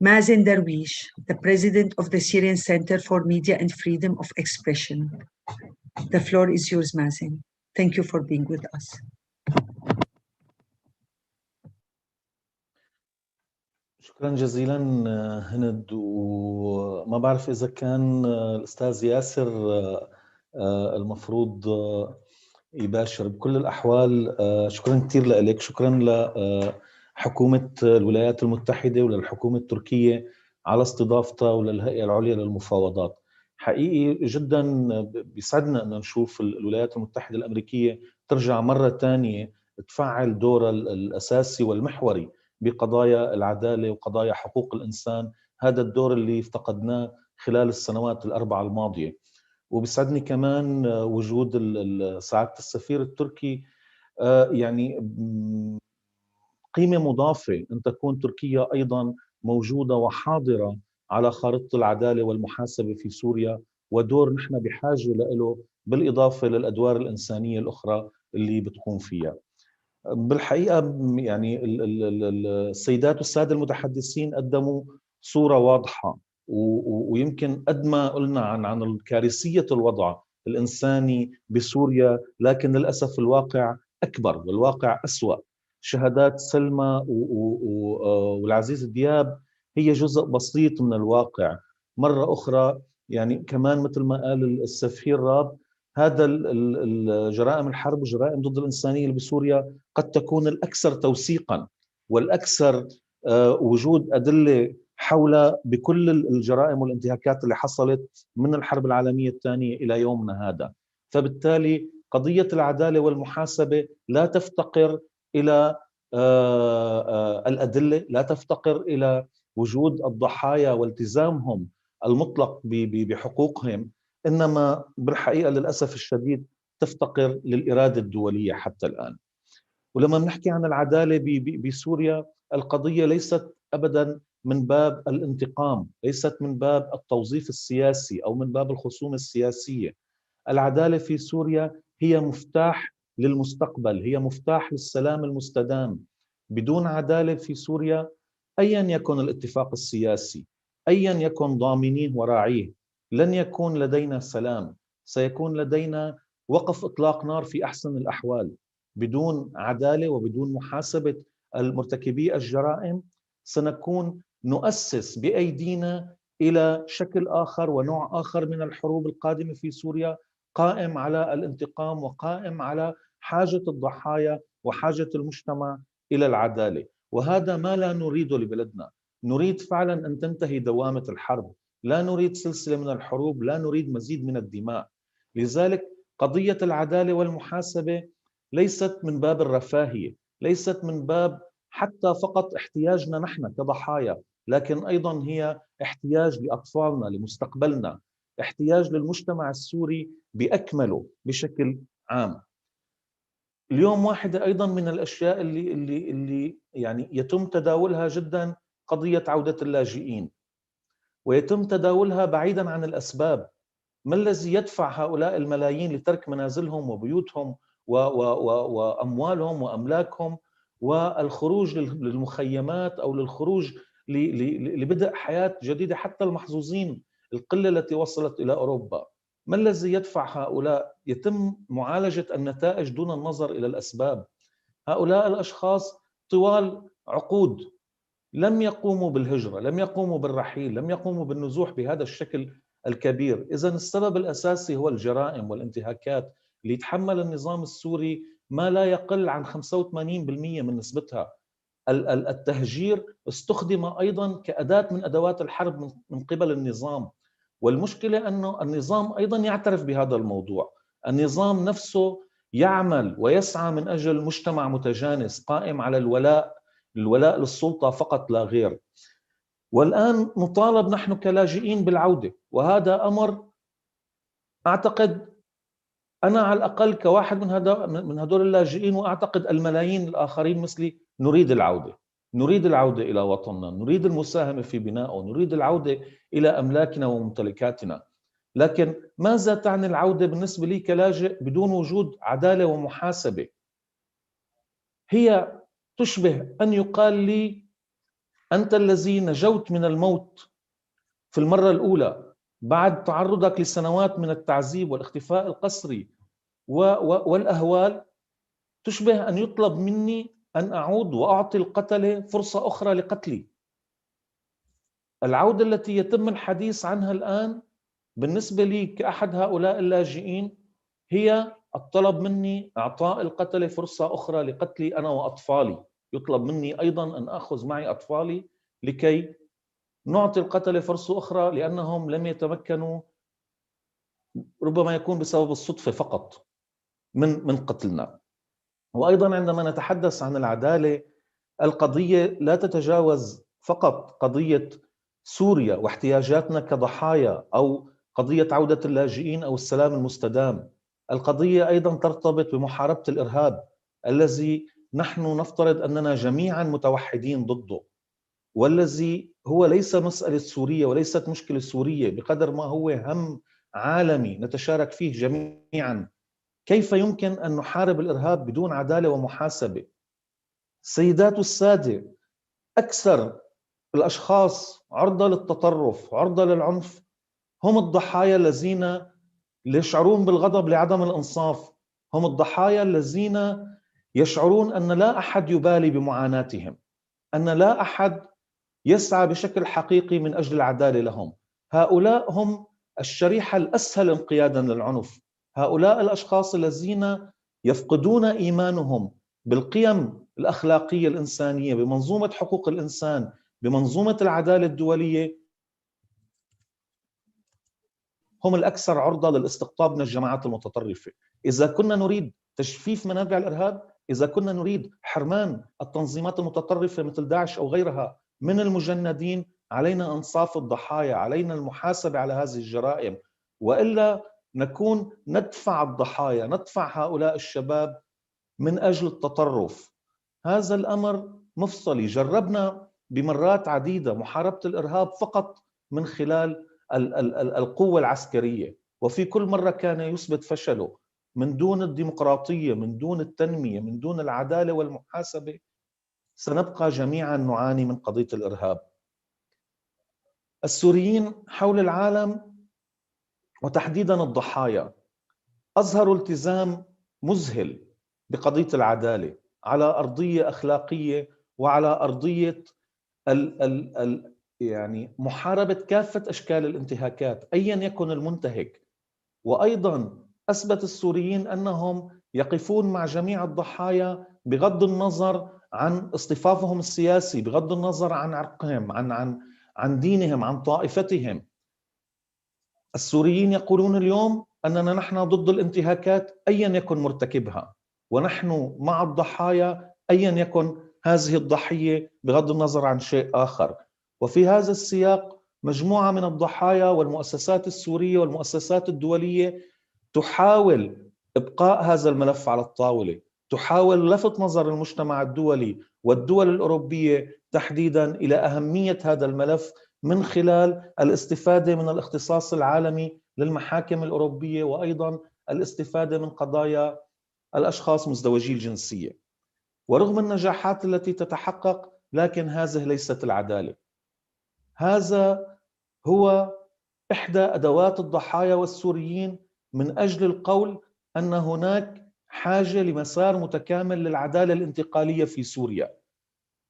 A: Mazen Darwish, the president of the Syrian Center for Media and Freedom of Expression. The floor is yours, Mazen. Thank you for being with us.
J: شكرا جزيلا هند، وما بعرف إذا كان الأستاذ ياسر المفروض يباشر. بكل الأحوال شكرا كثير لك، شكرا لحكومة الولايات المتحدة وللحكومة التركية على استضافتها، وللهيئة العليا للمفاوضات. حقيقي جدا بيسعدنا أن نشوف الولايات المتحدة الأمريكية ترجع مرة تانية تفعل دورها الأساسي والمحوري بقضايا العدالة وقضايا حقوق الإنسان، هذا الدور اللي افتقدناه خلال السنوات الأربعة الماضية. وبيسعدني كمان وجود سعادة السفير التركي، يعني قيمة مضافة أن تكون تركيا أيضا موجودة وحاضرة على خارطة العدالة والمحاسبة في سوريا، ودور نحن بحاجة له بالإضافة للأدوار الإنسانية الأخرى اللي بتقوم فيها. بالحقيقة يعني السيدات والسادة المتحدثين قدموا صورة واضحة، ويمكن قد ما قلنا عن الكارثية الوضع الإنساني بسوريا، لكن للأسف الواقع أكبر والواقع أسوأ. شهادات سلمى والعزيز دياب هي جزء بسيط من الواقع. مرة أخرى يعني كمان مثل ما قال السفير راب، هذا الجرائم الحرب والجرائم ضد الإنسانية اللي بسوريا قد تكون الأكثر توثيقا والأكثر وجود أدلة حول بكل الجرائم والانتهاكات اللي حصلت من الحرب العالمية الثانية إلى يومنا هذا. فبالتالي قضية العدالة والمحاسبة لا تفتقر إلى الأدلة، لا تفتقر إلى وجود الضحايا والتزامهم المطلق بحقوقهم، إنما بالحقيقة للأسف الشديد تفتقر للإرادة الدولية حتى الآن. ولما نحكي عن العدالة بسوريا، القضية ليست أبدا من باب الانتقام، ليست من باب التوظيف السياسي أو من باب الخصوم السياسية. العدالة في سوريا هي مفتاح للمستقبل، هي مفتاح للسلام المستدام. بدون عدالة في سوريا أيا يكن الاتفاق السياسي، أيا يكن ضامنيه وراعيه، لن يكون لدينا سلام، سيكون لدينا وقف إطلاق نار في أحسن الأحوال. بدون عدالة وبدون محاسبة المرتكبي الجرائم سنكون نؤسس بأيدينا إلى شكل آخر ونوع آخر من الحروب القادمة في سوريا، قائم على الانتقام وقائم على حاجة الضحايا وحاجة المجتمع إلى العدالة. وهذا ما لا نريده لبلدنا. نريد فعلا أن تنتهي دوامة الحرب، لا نريد سلسلة من الحروب، لا نريد مزيد من الدماء. لذلك قضية العدالة والمحاسبة ليست من باب الرفاهية، ليست من باب حتى فقط احتياجنا نحن كضحايا، لكن أيضا هي احتياج لأطفالنا، لمستقبلنا، احتياج للمجتمع السوري بأكمله بشكل عام. اليوم واحدة أيضا من الأشياء اللي يعني يتم تداولها جدا قضية عودة اللاجئين، ويتم تداولها بعيدا عن الأسباب. ما الذي يدفع هؤلاء الملايين لترك منازلهم وبيوتهم وأموالهم وأملاكهم والخروج للمخيمات أو للخروج لبدء حياة جديدة؟ حتى المحظوظين، القلة التي وصلت إلى أوروبا، ما الذي يدفع هؤلاء؟ يتم معالجة النتائج دون النظر إلى الأسباب. هؤلاء الأشخاص طوال عقود لم يقوموا بالهجرة، لم يقوموا بالرحيل، لم يقوموا بالنزوح بهذا الشكل الكبير. إذن السبب الأساسي هو الجرائم والانتهاكات اللي يتحمل النظام السوري ما لا يقل عن 85% من نسبتها. التهجير استخدم أيضا كأداة من أدوات الحرب من قبل النظام، والمشكلة أنه النظام أيضا يعترف بهذا الموضوع. النظام نفسه يعمل ويسعى من أجل مجتمع متجانس قائم على الولاء للسلطة فقط لا غير. والآن نطالب نحن كلاجئين بالعودة، وهذا أمر أعتقد أنا على الأقل كواحد من هدول اللاجئين، وأعتقد الملايين الآخرين مثلي، نريد العودة. نريد العودة إلى وطننا، نريد المساهمة في بنائه، نريد العودة إلى أملاكنا وممتلكاتنا. لكن ماذا تعني العودة بالنسبة لي كلاجئ بدون وجود عدالة ومحاسبة؟ هي تشبه أن يقال لي أنت الذي نجوت من الموت في المرة الأولى بعد تعرضك لسنوات من التعذيب والاختفاء القسري والأهوال، تشبه أن يطلب مني أن أعود وأعطي القتلة فرصة أخرى لقتلي. العودة التي يتم الحديث عنها الآن بالنسبة لي كأحد هؤلاء اللاجئين هي الطلب مني إعطاء القتلة فرصة أخرى لقتلي أنا وأطفالي. يطلب مني أيضا أن أخذ معي أطفالي لكي نعطي القتلة فرصة أخرى، لأنهم لم يتمكنوا، ربما يكون بسبب الصدفة فقط، من قتلنا. وأيضا عندما نتحدث عن العدالة، القضية لا تتجاوز فقط قضية سوريا واحتياجاتنا كضحايا أو قضية عودة اللاجئين أو السلام المستدام. القضية أيضا ترتبط بمحاربة الإرهاب الذي نحن نفترض أننا جميعا متوحدين ضده، والذي هو ليس مسألة سورية وليست مشكلة سورية بقدر ما هو هم عالمي نتشارك فيه جميعا. كيف يمكن أن نحارب الإرهاب بدون عدالة ومحاسبة؟ سيدات السادة، أكثر الأشخاص عرضة للتطرف، عرضة للعنف، هم الضحايا الذين يشعرون بالغضب لعدم الإنصاف، هم الضحايا الذين يشعرون أن لا أحد يبالي بمعاناتهم، أن لا أحد يسعى بشكل حقيقي من أجل العدالة لهم. هؤلاء هم الشريحة الأسهل انقيادا للعنف. هؤلاء الأشخاص الذين يفقدون إيمانهم بالقيم الأخلاقية الإنسانية، بمنظومة حقوق الإنسان، بمنظومة العدالة الدولية، هم الأكثر عرضة للاستقطاب من الجماعات المتطرفة. إذا كنا نريد تجفيف منابع الإرهاب، إذا كنا نريد حرمان التنظيمات المتطرفة مثل داعش أو غيرها من المجندين، علينا إنصاف الضحايا، علينا المحاسبة على هذه الجرائم، وإلا نكون ندفع الضحايا، ندفع هؤلاء الشباب من أجل التطرف. هذا الأمر مفصلي. جربنا بمرات عديدة محاربة الإرهاب فقط من خلال القوة العسكرية، وفي كل مرة كان يثبت فشله. من دون الديمقراطية، من دون التنمية، من دون العدالة والمحاسبة، سنبقى جميعا نعاني من قضية الإرهاب. السوريين حول العالم وتحديدا الضحايا أظهروا التزام مذهل بقضية العدالة على أرضية أخلاقية وعلى أرضية يعني محاربة كافة أشكال الانتهاكات أيا يكن المنتهك. وأيضا أثبت السوريين أنهم يقفون مع جميع الضحايا بغض النظر عن اصطفافهم السياسي، بغض النظر عن عرقهم، عن دينهم، عن طائفتهم. السوريين يقولون اليوم أننا نحن ضد الانتهاكات أيا يكن مرتكبها، ونحن مع الضحايا أيا يكن هذه الضحية بغض النظر عن شيء آخر. وفي هذا السياق مجموعة من الضحايا والمؤسسات السورية والمؤسسات الدولية تحاول إبقاء هذا الملف على الطاولة، تحاول لفت نظر المجتمع الدولي والدول الأوروبية تحديدا إلى أهمية هذا الملف من خلال الاستفادة من الاختصاص العالمي للمحاكم الأوروبية، وأيضا الاستفادة من قضايا الأشخاص مزدوجي الجنسية. ورغم النجاحات التي تتحقق، لكن هذه ليست العدالة. هذا هو إحدى أدوات الضحايا والسوريين من أجل القول أن هناك حاجة لمسار متكامل للعدالة الانتقالية في سوريا.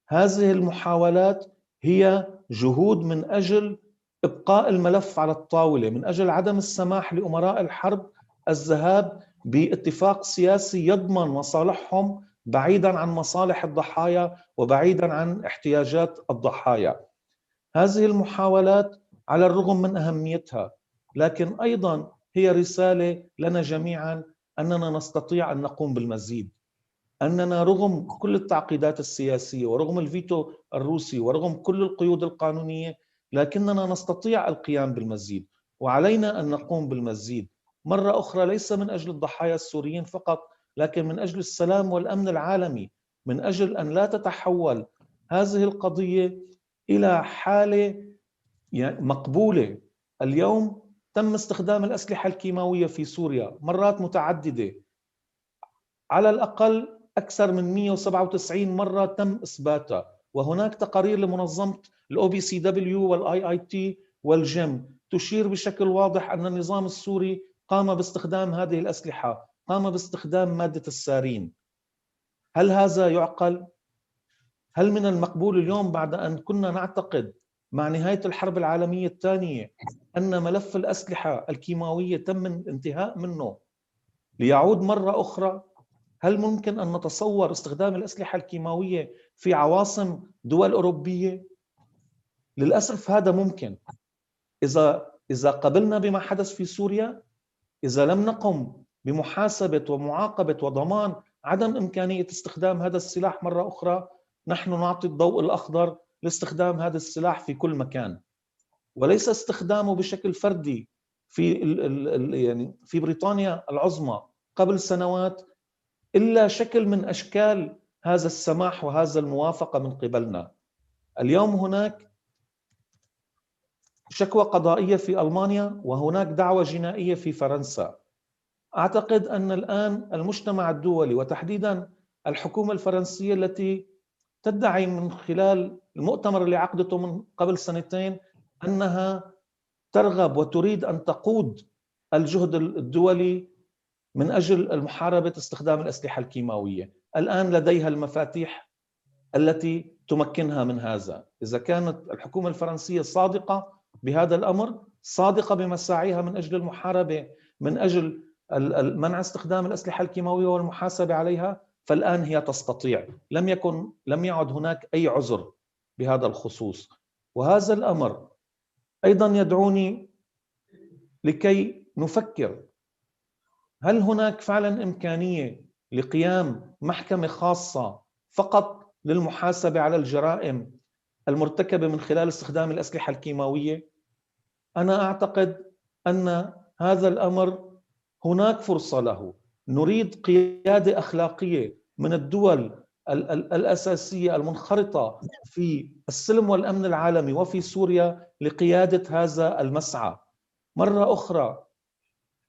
J: هذه المحاولات هي جهود من أجل إبقاء الملف على الطاولة، من أجل عدم السماح لأمراء الحرب الذهاب باتفاق سياسي يضمن مصالحهم بعيدا عن مصالح الضحايا وبعيدا عن احتياجات الضحايا. هذه المحاولات على الرغم من أهميتها، لكن أيضا هي رسالة لنا جميعا أننا نستطيع أن نقوم بالمزيد، أننا رغم كل التعقيدات السياسية ورغم الفيتو الروسي ورغم كل القيود القانونية، لكننا نستطيع القيام بالمزيد، وعلينا أن نقوم بالمزيد مرة أخرى، ليس من أجل الضحايا السوريين فقط، لكن من أجل السلام والأمن العالمي، من أجل أن لا تتحول هذه القضية إلى حالة مقبولة. اليوم تم استخدام الأسلحة الكيماوية في سوريا مرات متعددة، على الأقل أكثر من 197 مرة تم إثباتها، وهناك تقارير لمنظمة الOPCW والIIT والجيم تشير بشكل واضح أن النظام السوري قام باستخدام هذه الأسلحة، قام باستخدام مادة السارين. هل هذا يعقل؟ هل من المقبول اليوم بعد أن كنا نعتقد مع نهاية الحرب العالمية الثانية أن ملف الأسلحة الكيماوية تم الانتهاء منه ليعود مرة أخرى؟ هل ممكن أن نتصور استخدام الأسلحة الكيماوية في عواصم دول أوروبية؟ للأسف هذا ممكن إذا قبلنا بما حدث في سوريا، إذا لم نقم بمحاسبة ومعاقبة وضمان عدم إمكانية استخدام هذا السلاح مرة أخرى، نحن نعطي الضوء الأخضر لاستخدام هذا السلاح في كل مكان، وليس استخدامه بشكل فردي. في بريطانيا العظمى قبل سنوات إلا شكل من أشكال هذا السماح وهذا الموافقة من قبلنا. اليوم هناك شكوى قضائية في ألمانيا وهناك دعوة جنائية في فرنسا. أعتقد أن الآن المجتمع الدولي وتحديدا الحكومة الفرنسية التي تدعي من خلال المؤتمر اللي عقدته من قبل سنتين أنها ترغب وتريد أن تقود الجهد الدولي من أجل المحاربة استخدام الأسلحة الكيماوية، الآن لديها المفاتيح التي تمكنها من هذا. إذا كانت الحكومة الفرنسية صادقة بهذا الأمر، صادقة بمساعيها من أجل المحاربة، من أجل منع استخدام الأسلحة الكيماوية والمحاسبة عليها، فالآن هي تستطيع. لم يعد هناك أي عذر بهذا الخصوص. وهذا الأمر أيضا يدعوني لكي نفكر، هل هناك فعلا إمكانية لقيام محكمة خاصة فقط للمحاسبة على الجرائم المرتكبة من خلال استخدام الأسلحة الكيماوية؟ أنا أعتقد أن هذا الأمر هناك فرصة له. نريد قيادة أخلاقية من الدول الأساسية المنخرطة في السلم والأمن العالمي وفي سوريا لقيادة هذا المسعى. مرة أخرى،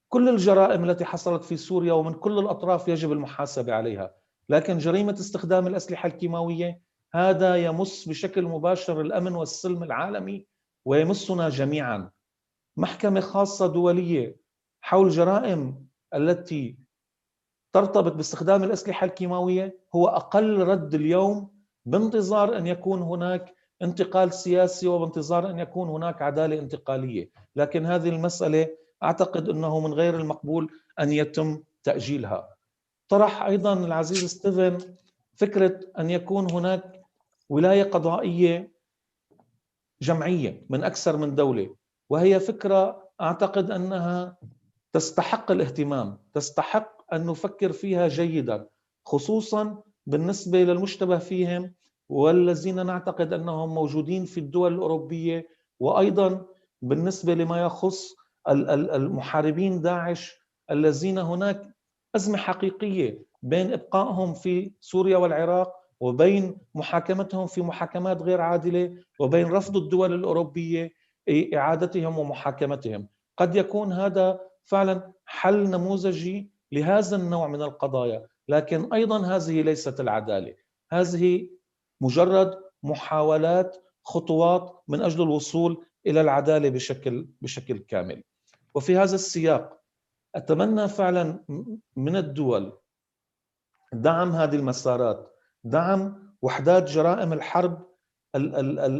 J: كل الجرائم التي حصلت في سوريا ومن كل الأطراف يجب المحاسبة عليها، لكن جريمة استخدام الأسلحة الكيماوية هذا يمس بشكل مباشر الأمن والسلم العالمي ويمسنا جميعا. محكمة خاصة دولية حول جرائم التي ترتبط باستخدام الأسلحة الكيماوية هو أقل رد اليوم، بانتظار أن يكون هناك انتقال سياسي وبانتظار أن يكون هناك عدالة انتقالية. لكن هذه المسألة أعتقد أنه من غير المقبول أن يتم تأجيلها. طرح أيضا العزيز ستيفن فكرة أن يكون هناك ولاية قضائية جمعية من أكثر من دولة، وهي فكرة أعتقد أنها تستحق الاهتمام، تستحق أن نفكر فيها جيدا، خصوصا بالنسبة للمشتبه فيهم والذين نعتقد أنهم موجودين في الدول الأوروبية، وأيضا بالنسبة لما يخص المحاربين داعش الذين هناك أزمة حقيقية بين إبقائهم في سوريا والعراق وبين محاكمتهم في محاكمات غير عادلة وبين رفض الدول الأوروبية إعادتهم ومحاكمتهم. قد يكون هذا فعلا حل نموذجي لهذا النوع من القضايا، لكن أيضا هذه ليست العدالة، هذه مجرد محاولات، خطوات من أجل الوصول إلى العدالة بشكل كامل. وفي هذا السياق أتمنى فعلا من الدول دعم هذه المسارات، دعم وحدات جرائم الحرب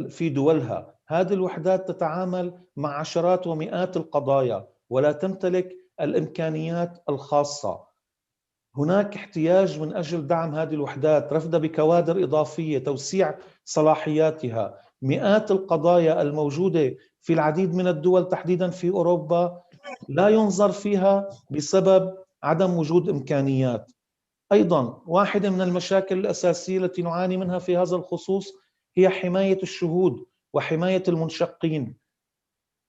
J: في دولها. هذه الوحدات تتعامل مع عشرات ومئات القضايا ولا تمتلك الإمكانيات الخاصة. هناك احتياج من أجل دعم هذه الوحدات، رفدها بكوادر إضافية، توسيع صلاحياتها. مئات القضايا الموجودة في العديد من الدول تحديدا في أوروبا لا ينظر فيها بسبب عدم وجود إمكانيات. أيضا واحدة من المشاكل الأساسية التي نعاني منها في هذا الخصوص هي حماية الشهود وحماية المنشقين.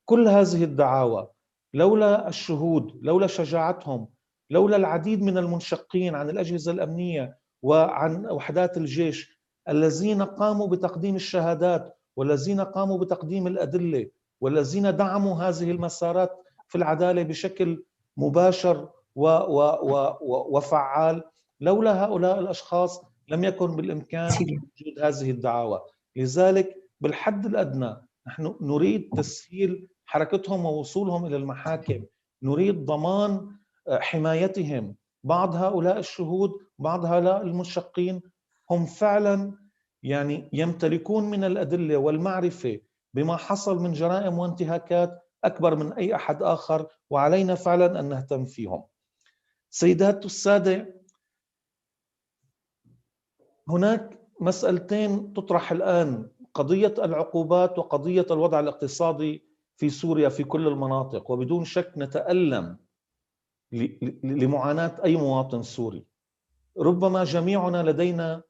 J: كل هذه الدعاوى لولا الشهود، لولا شجاعتهم، لولا العديد من المنشقين عن الأجهزة الأمنية وعن وحدات الجيش الذين قاموا بتقديم الشهادات والذين قاموا بتقديم الأدلة والذين دعموا هذه المسارات في العدالة بشكل مباشر وفعال، لولا هؤلاء الأشخاص لم يكن بالإمكان وجود هذه الدعاوى. لذلك بالحد الأدنى نحن نريد تسهيل حركتهم ووصولهم إلى المحاكم، نريد ضمان حمايتهم. بعض هؤلاء الشهود، بعض هؤلاء المنشقين هم فعلا يعني يمتلكون من الأدلة والمعرفة بما حصل من جرائم وانتهاكات أكبر من أي أحد آخر، وعلينا فعلا أن نهتم فيهم. سيدات السادة، هناك مسألتين تطرح الآن، قضية العقوبات وقضية الوضع الاقتصادي في سوريا في كل المناطق، وبدون شك نتألم لمعاناة أي مواطن سوري. ربما جميعنا لدينا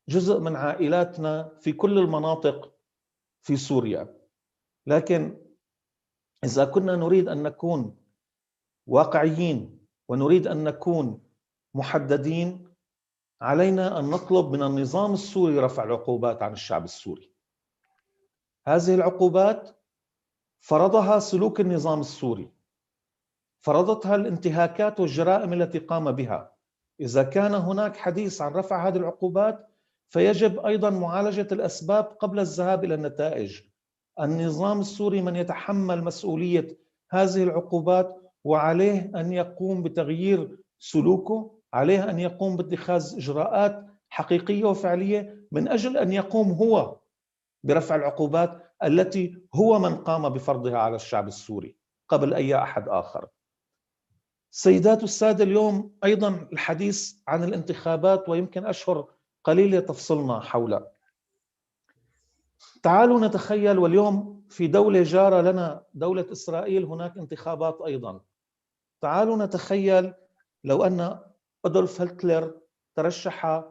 J: جزء من عائلاتنا في كل المناطق في سوريا، لكن إذا كنا نريد أن نكون واقعيين ونريد أن نكون محددين، علينا أن نطلب من النظام السوري رفع العقوبات عن الشعب السوري. هذه العقوبات فرضها سلوك النظام السوري، فرضتها الانتهاكات والجرائم التي قام بها. إذا كان هناك حديث عن رفع هذه العقوبات فيجب أيضا معالجة الأسباب قبل الذهاب إلى النتائج. النظام السوري من يتحمل مسؤولية هذه العقوبات، وعليه أن يقوم بتغيير سلوكه، عليه أن يقوم باتخاذ إجراءات حقيقية وفعلية من أجل أن يقوم هو برفع العقوبات التي هو من قام بفرضها على الشعب السوري قبل أي أحد آخر. سيدات السادة، اليوم أيضا الحديث عن الانتخابات، ويمكن أشهر قليلة تفصلنا حولها. تعالوا نتخيل، واليوم في دولة جارة لنا دولة إسرائيل هناك انتخابات أيضا. تعالوا نتخيل لو أن أدولف هتلر ترشح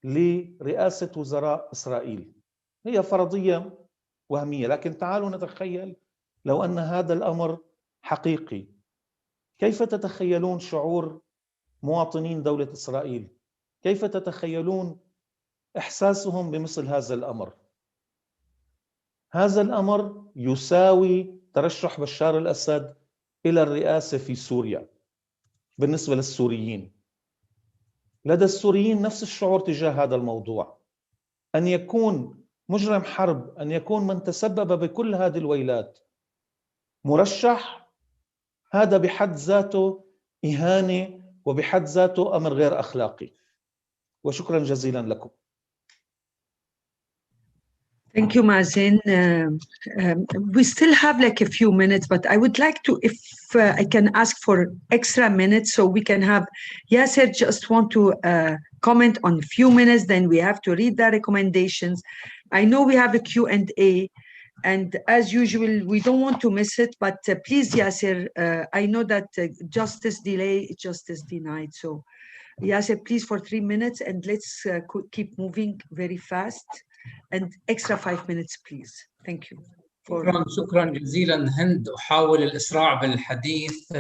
J: لرئاسة وزراء إسرائيل. هي فرضية وهمية، لكن تعالوا نتخيل لو أن هذا الأمر حقيقي. كيف تتخيلون شعور مواطنين دولة إسرائيل؟ كيف تتخيلون إحساسهم بمثل هذا الأمر؟ هذا الأمر يساوي ترشح بشار الأسد إلى الرئاسة في سوريا. بالنسبة للسوريين، لدى السوريين نفس الشعور تجاه هذا الموضوع. أن يكون مجرم حرب، أن يكون من تسبب بكل هذه الويلات مرشح، هذا بحد ذاته إهانة وبحد ذاته أمر غير أخلاقي. وشكرا جزيلا لكم.
A: Thank you, Mazen. We still have like a few minutes, but I would like to, if I can ask for extra minutes so we can have Yasser just want to comment on a few minutes, then we have to read the recommendations. I know we have a Q&A, and as usual, we don't want to miss it, but please, Yasser, I know that justice delay, justice denied. So Yasser, please, for 3 minutes, and let's keep moving very fast. And extra 5 minutes, please. Thank you.
K: شكرا جزيلا هند. أحاول الإسراع بالحديث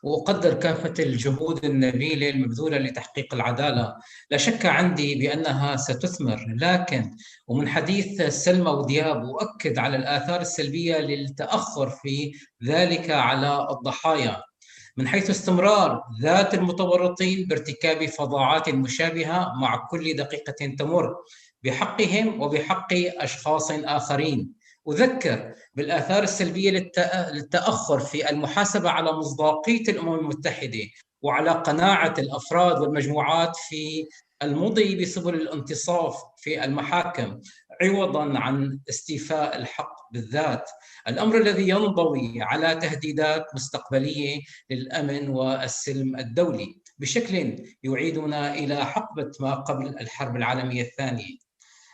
K: وأقدر كافة الجهود النبيلة المبذولة لتحقيق العدالة. لا شك عندي بأنها ستثمر، لكن ومن حديث سلمى ودياب أؤكد على الآثار السلبية للتأخر في ذلك على الضحايا، من حيث استمرار ذات المتورطين بارتكاب فظاعات مشابهة مع كل دقيقة تمر بحقهم وبحق أشخاص آخرين. أذكر بالآثار السلبية للتأخر في المحاسبة على مصداقية الأمم المتحدة وعلى قناعة الأفراد والمجموعات في المضي بسبل الانتصاف في المحاكم عوضاً عن استيفاء الحق بالذات، الأمر الذي ينضوي على تهديدات مستقبلية للأمن والسلم الدولي بشكل يعيدنا إلى حقبة ما قبل الحرب العالمية الثانية.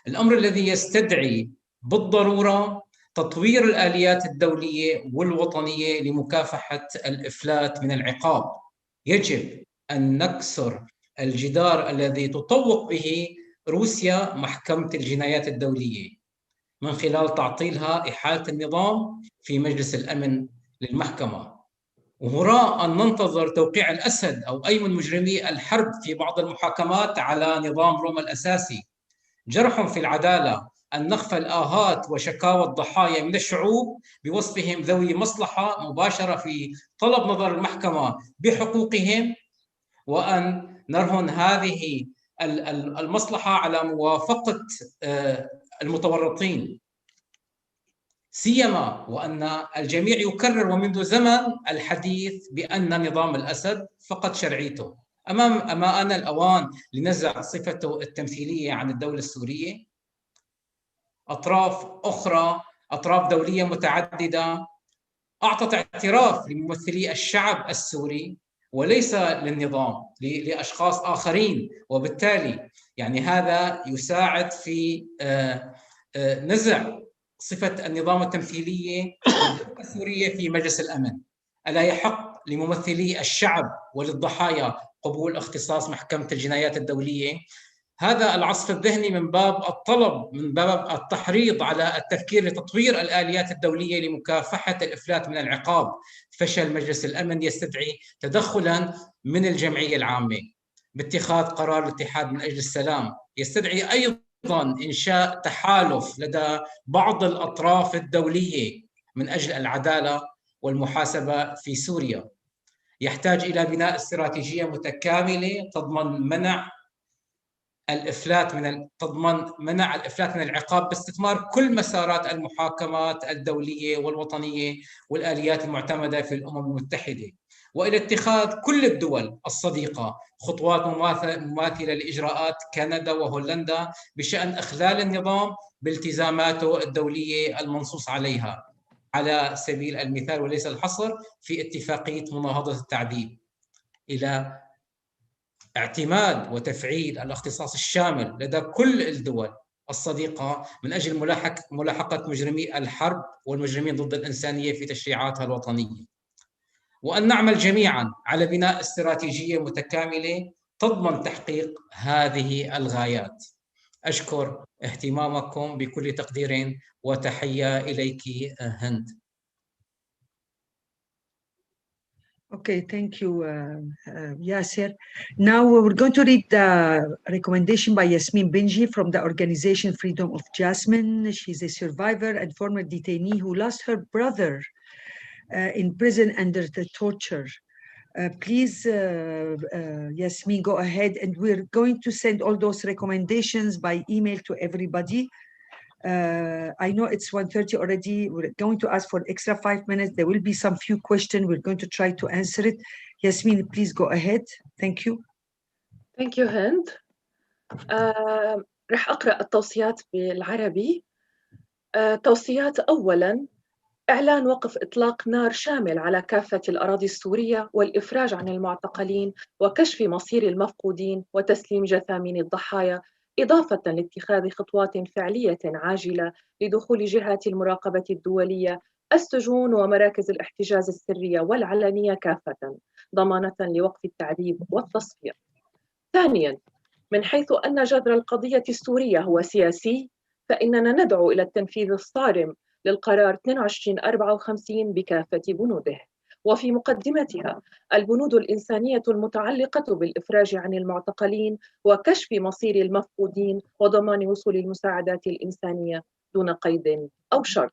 K: الأمر الذي يستدعي بالضرورة تطوير الآليات الدولية والوطنية لمكافحة الإفلات من العقاب. يجب أن نكسر الجدار الذي تطوق به روسيا محكمة الجنايات الدولية من خلال تعطيلها إحالة النظام في مجلس الأمن للمحكمة، وهراء أن ننتظر توقيع الأسد أو أي من مجرمي الحرب في بعض المحاكمات على نظام روما الأساسي. جرح في العدالة أن نخفى الآهات وشكاوى الضحايا من الشعوب بوصفهم ذوي مصلحة مباشرة في طلب نظر المحكمة بحقوقهم، وأن نرهن هذه المصلحة على موافقة المتورطين، سيما وأن الجميع يكرر ومنذ زمن الحديث بأن نظام الأسد فقد شرعيته. أما أن الأوان لنزع صفته التمثيلية عن الدولة السورية. أطراف أخرى، أطراف دولية متعددة أعطت اعتراف لممثلي الشعب السوري وليس للنظام، لأشخاص آخرين، وبالتالي يعني هذا يساعد في نزع صفة النظام التمثيلية للدولة السورية في مجلس الأمن. ألا يحق لممثلي الشعب وللضحايا قبول اختصاص محكمة الجنايات الدولية؟ هذا العصف الذهني من باب الطلب، من باب التحريض على التفكير لتطوير الآليات الدولية لمكافحة الإفلات من العقاب. فشل مجلس الأمن يستدعي تدخلاً من الجمعية العامة باتخاذ قرار الاتحاد من أجل السلام، يستدعي أيضاً إنشاء تحالف لدى بعض الأطراف الدولية من أجل العدالة والمحاسبة في سوريا، يحتاج إلى بناء استراتيجية متكاملة تضمن منع الإفلات من العقاب باستثمار كل مسارات المحاكمات الدولية والوطنية والآليات المعتمدة في الأمم المتحدة، وإلى اتخاذ كل الدول الصديقة خطوات مماثلة لإجراءات كندا وهولندا بشأن إخلال النظام بالتزاماته الدولية المنصوص عليها، على سبيل المثال وليس الحصر في اتفاقية مناهضة التعذيب، إلى اعتماد وتفعيل الاختصاص الشامل لدى كل الدول الصديقة من أجل ملاحقة مجرمي الحرب والمجرمين ضد الإنسانية في تشريعاتها الوطنية، وأن نعمل جميعاً على بناء استراتيجية متكاملة تضمن تحقيق هذه الغايات. أشكر اهتمامكم بكل تقدير وتحية إليك هند.
A: Okay, thank you, Yasser. Now we're going to read the recommendation by Yasmin Benji from the organization Freedom of Jasmine. She's a survivor and former detainee who lost her brother in prison under the torture. Please, Yasmin, go ahead, and we're going to send all those recommendations by email to everybody. I know it's 1:30 already. We're going to ask for extra 5 minutes. There will be some few questions. We're going to try to answer it. Yasmin, please go ahead. Thank you.
L: Thank you, Hind. رح أقرأ التوصيات بالعربي. توصيات أولاً: إعلان وقف إطلاق نار شامل على كافة الأراضي السورية والإفراج عن المعتقلين وكشف مصير المفقودين وتسليم جثامين الضحايا، إضافة لاتخاذ خطوات فعلية عاجلة لدخول جهات المراقبة الدولية السجون ومراكز الاحتجاز السرية والعلنية كافة، ضمانة لوقف التعذيب والتصفير. ثانياً، من حيث أن جذر القضية السورية هو سياسي، فإننا ندعو إلى التنفيذ الصارم للقرار 2254 بكافة بنوده. وفي مقدمتها البنود الإنسانية المتعلقة بالإفراج عن المعتقلين وكشف مصير المفقودين وضمان وصول المساعدات الإنسانية دون قيد أو شرط،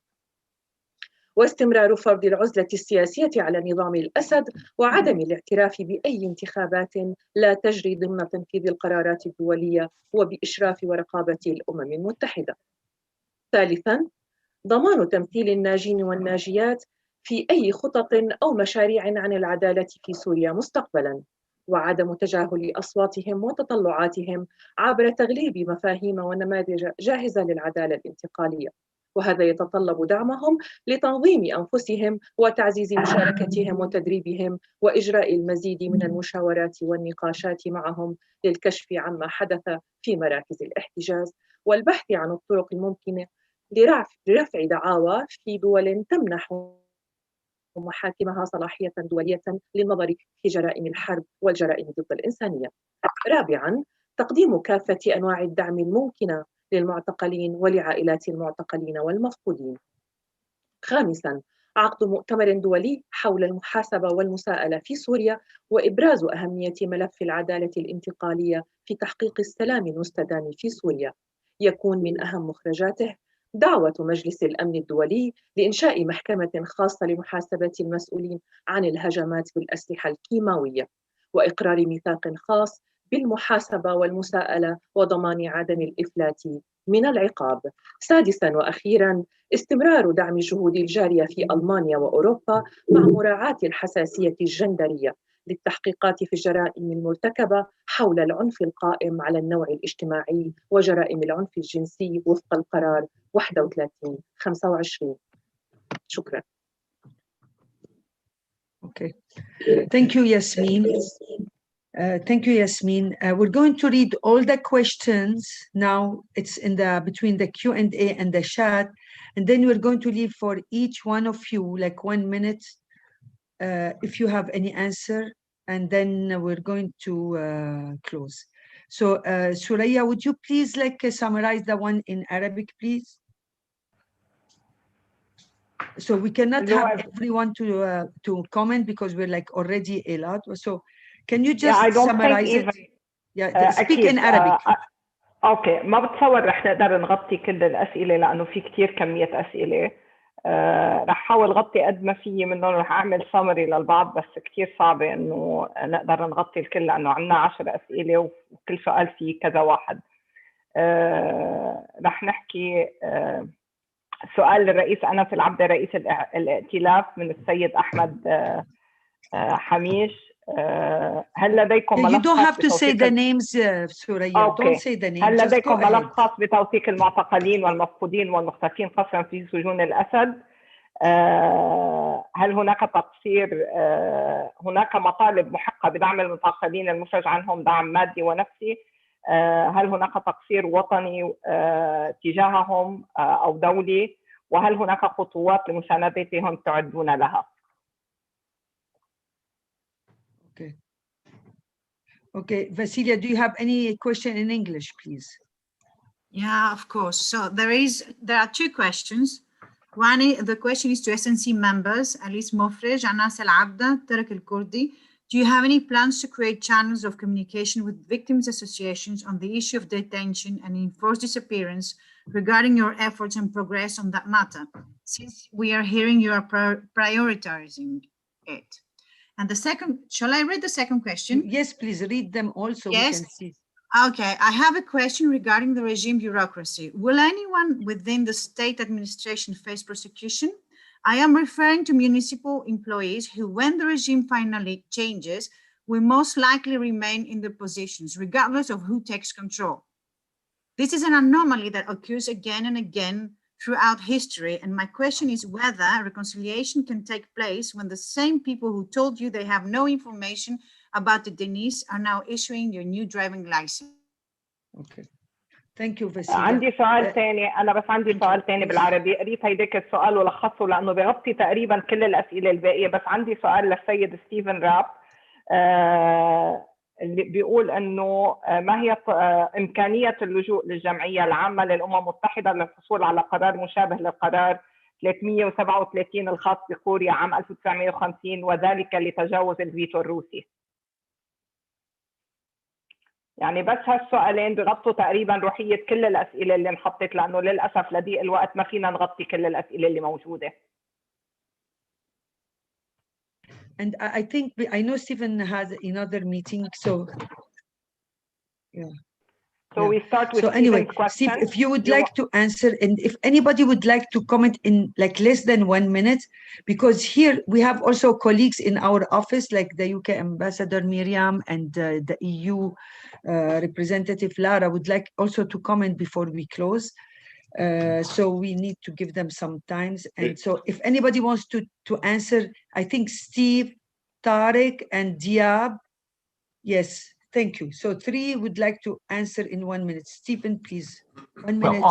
L: واستمرار فرض العزلة السياسية على نظام الأسد وعدم الاعتراف بأي انتخابات لا تجري ضمن تنفيذ القرارات الدولية وبإشراف ورقابة الأمم المتحدة. ثالثاً، ضمان تمثيل الناجين والناجيات في أي خطط أو مشاريع عن العدالة في سوريا مستقبلاً، وعدم تجاهل أصواتهم وتطلعاتهم عبر تغليب مفاهيم ونماذج جاهزة للعدالة الانتقالية، وهذا يتطلب دعمهم لتنظيم أنفسهم وتعزيز مشاركتهم وتدريبهم وإجراء المزيد من المشاورات والنقاشات معهم للكشف عما حدث في مراكز الاحتجاز والبحث عن الطرق الممكنة لرفع دعاوى في دول تمنح محاكمها صلاحية دولية للنظر في جرائم الحرب والجرائم ضد الإنسانية. رابعاً، تقديم كافة أنواع الدعم الممكنة للمعتقلين ولعائلات المعتقلين والمفقودين. خامساً، عقد مؤتمر دولي حول المحاسبة والمساءلة في سوريا وإبراز أهمية ملف العدالة الانتقالية في تحقيق السلام المستدام في سوريا. يكون من أهم مخرجاته دعوة مجلس الأمن الدولي لإنشاء محكمة خاصة لمحاسبة المسؤولين عن الهجمات بالأسلحة الكيماوية، وإقرار ميثاق خاص بالمحاسبة والمساءلة وضمان عدم الإفلات من العقاب. سادساً وأخيراً، استمرار دعم الجهود الجارية في ألمانيا وأوروبا مع مراعاة الحساسية الجندرية للتحقيقات في الجرائم المرتكبة حول العنف القائم على النوع الاجتماعي وجرائم العنف الجنسي وفق القرار 31/25. شكرا.
A: Okay. Thank you, Yasmin. Thank you, Yasmin. We're going to read all the questions now. It's in the between the Q&A and the chat, and then we're going to leave for each one of you like 1 minute if you have any answer, and then we're going to close. So, Suraya, would you please summarize the one in Arabic, please? So we cannot have everyone to comment because we're already a lot. So can you just summarize it? Yeah, speak in Arabic.
M: اوكي، ما بتصور رح نقدر نغطي كل الاسئله لانه في كثير كميه اسئله. رح احاول غطي قد ما فيي منهم، رح اعمل سمري للبعض، بس كثير صعبه انه نقدر نغطي الكل لانه عندنا 10 اسئله وكل سؤال فيه كذا واحد. رح نحكي سؤال للرئيس أنس العبدة رئيس الائتلاف من السيد أحمد حميش. هل لديكم ملف
A: You don't have to say the names, Suraya. Don't say the names.
M: هل لديكم ملف خاص بتوثيق المعتقلين والمفقودين والمختفين خاصة في سجون الأسد؟ هل هناك تقصير؟ هناك مطالب محقة بدعم المعتقلين المفرج عنهم دعم مادي ونفسي؟ هل هناك تقصير وطني تجاههم أو دولي؟ وهل هناك خطوات لمساندتهم تعدون لها؟
A: Okay. Okay, Vasilia, do you have any question in English, please?
N: Yeah, of course. So there are two questions. One, the question is to SNC members, Alice Mofrej, Anas Al-Abda, Tarek Al-Kurdi. Do you have any plans to create channels of communication with victims associations on the issue of detention and enforced disappearance regarding your efforts and progress on that matter, since we are hearing you are prioritizing it? And the second, shall I read the second question?
A: Yes, please read them also.
N: Yes.
A: We can see.
N: Okay, I have a question regarding the regime bureaucracy. Will anyone within the state administration face prosecution? I am referring to municipal employees who, when the regime finally changes, will most likely remain in their positions, regardless of who takes control. This is an anomaly that occurs again and again throughout history, and my question is whether reconciliation can take place when the same people who told you they have no information about the Detainees are now issuing your new driving license.
A: Okay. Thank you, Vasilia.
M: عندي سؤال ثاني، أنا بس عندي سؤال ثاني بالعربي، قريت هيداك السؤال ولخصه لأنه بيغطي تقريبا كل الأسئلة الباقية، بس عندي سؤال للسيد ستيفن راب اللي بيقول إنه ما هي إمكانية اللجوء للجمعية العامة للأمم المتحدة للحصول على قرار مشابه للقرار 337 الخاص بكوريا عام 1950 وذلك لتجاوز الفيتو الروسي. يعني بس هالسؤالين بغطوا تقريبا روحية كل الأسئلة اللي انحطت، لأنه للأسف لضيق الوقت ما فينا نغطي كل الأسئلة اللي موجودة.
A: And I think I know Stephen has another meeting, so yeah.
M: So we start with
A: anyway,
M: question.
A: Steve, if you would like to answer, and if anybody would like to comment in like less than 1 minute, because here we have also colleagues in our office, like the UK Ambassador Miriam and the EU representative Lara would like also to comment before we close. So we need to give them some times. And so if anybody wants to answer, I think Steve, Tarek, and Diab, yes. Thank you. So 3 would like to answer in 1 minute. Stephen, please. 1 minute.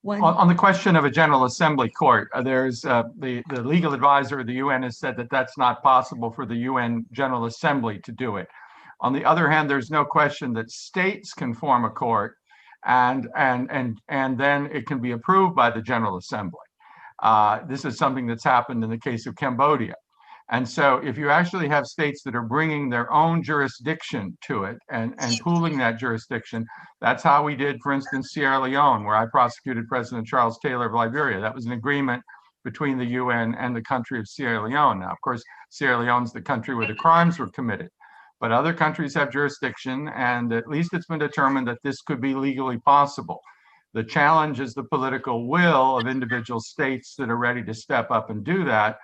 G: Well, on the question of a General Assembly court, there's the legal advisor of the UN has said that that's not possible for the UN General Assembly to do it. On the other hand, there's no question that states can form a court, and then it can be approved by the General Assembly. This is something that's happened in the case of Cambodia. And so if you actually have states that are bringing their own jurisdiction to it and pooling that jurisdiction, that's how we did, for instance, Sierra Leone, where I prosecuted President Charles Taylor of Liberia. That was an agreement between the UN and the country of Sierra Leone. Now, of course, Sierra Leone's the country where the crimes were committed, but other countries have jurisdiction, and at least it's been determined that this could be legally possible. The challenge is the political will of individual states that are ready to step up and do that.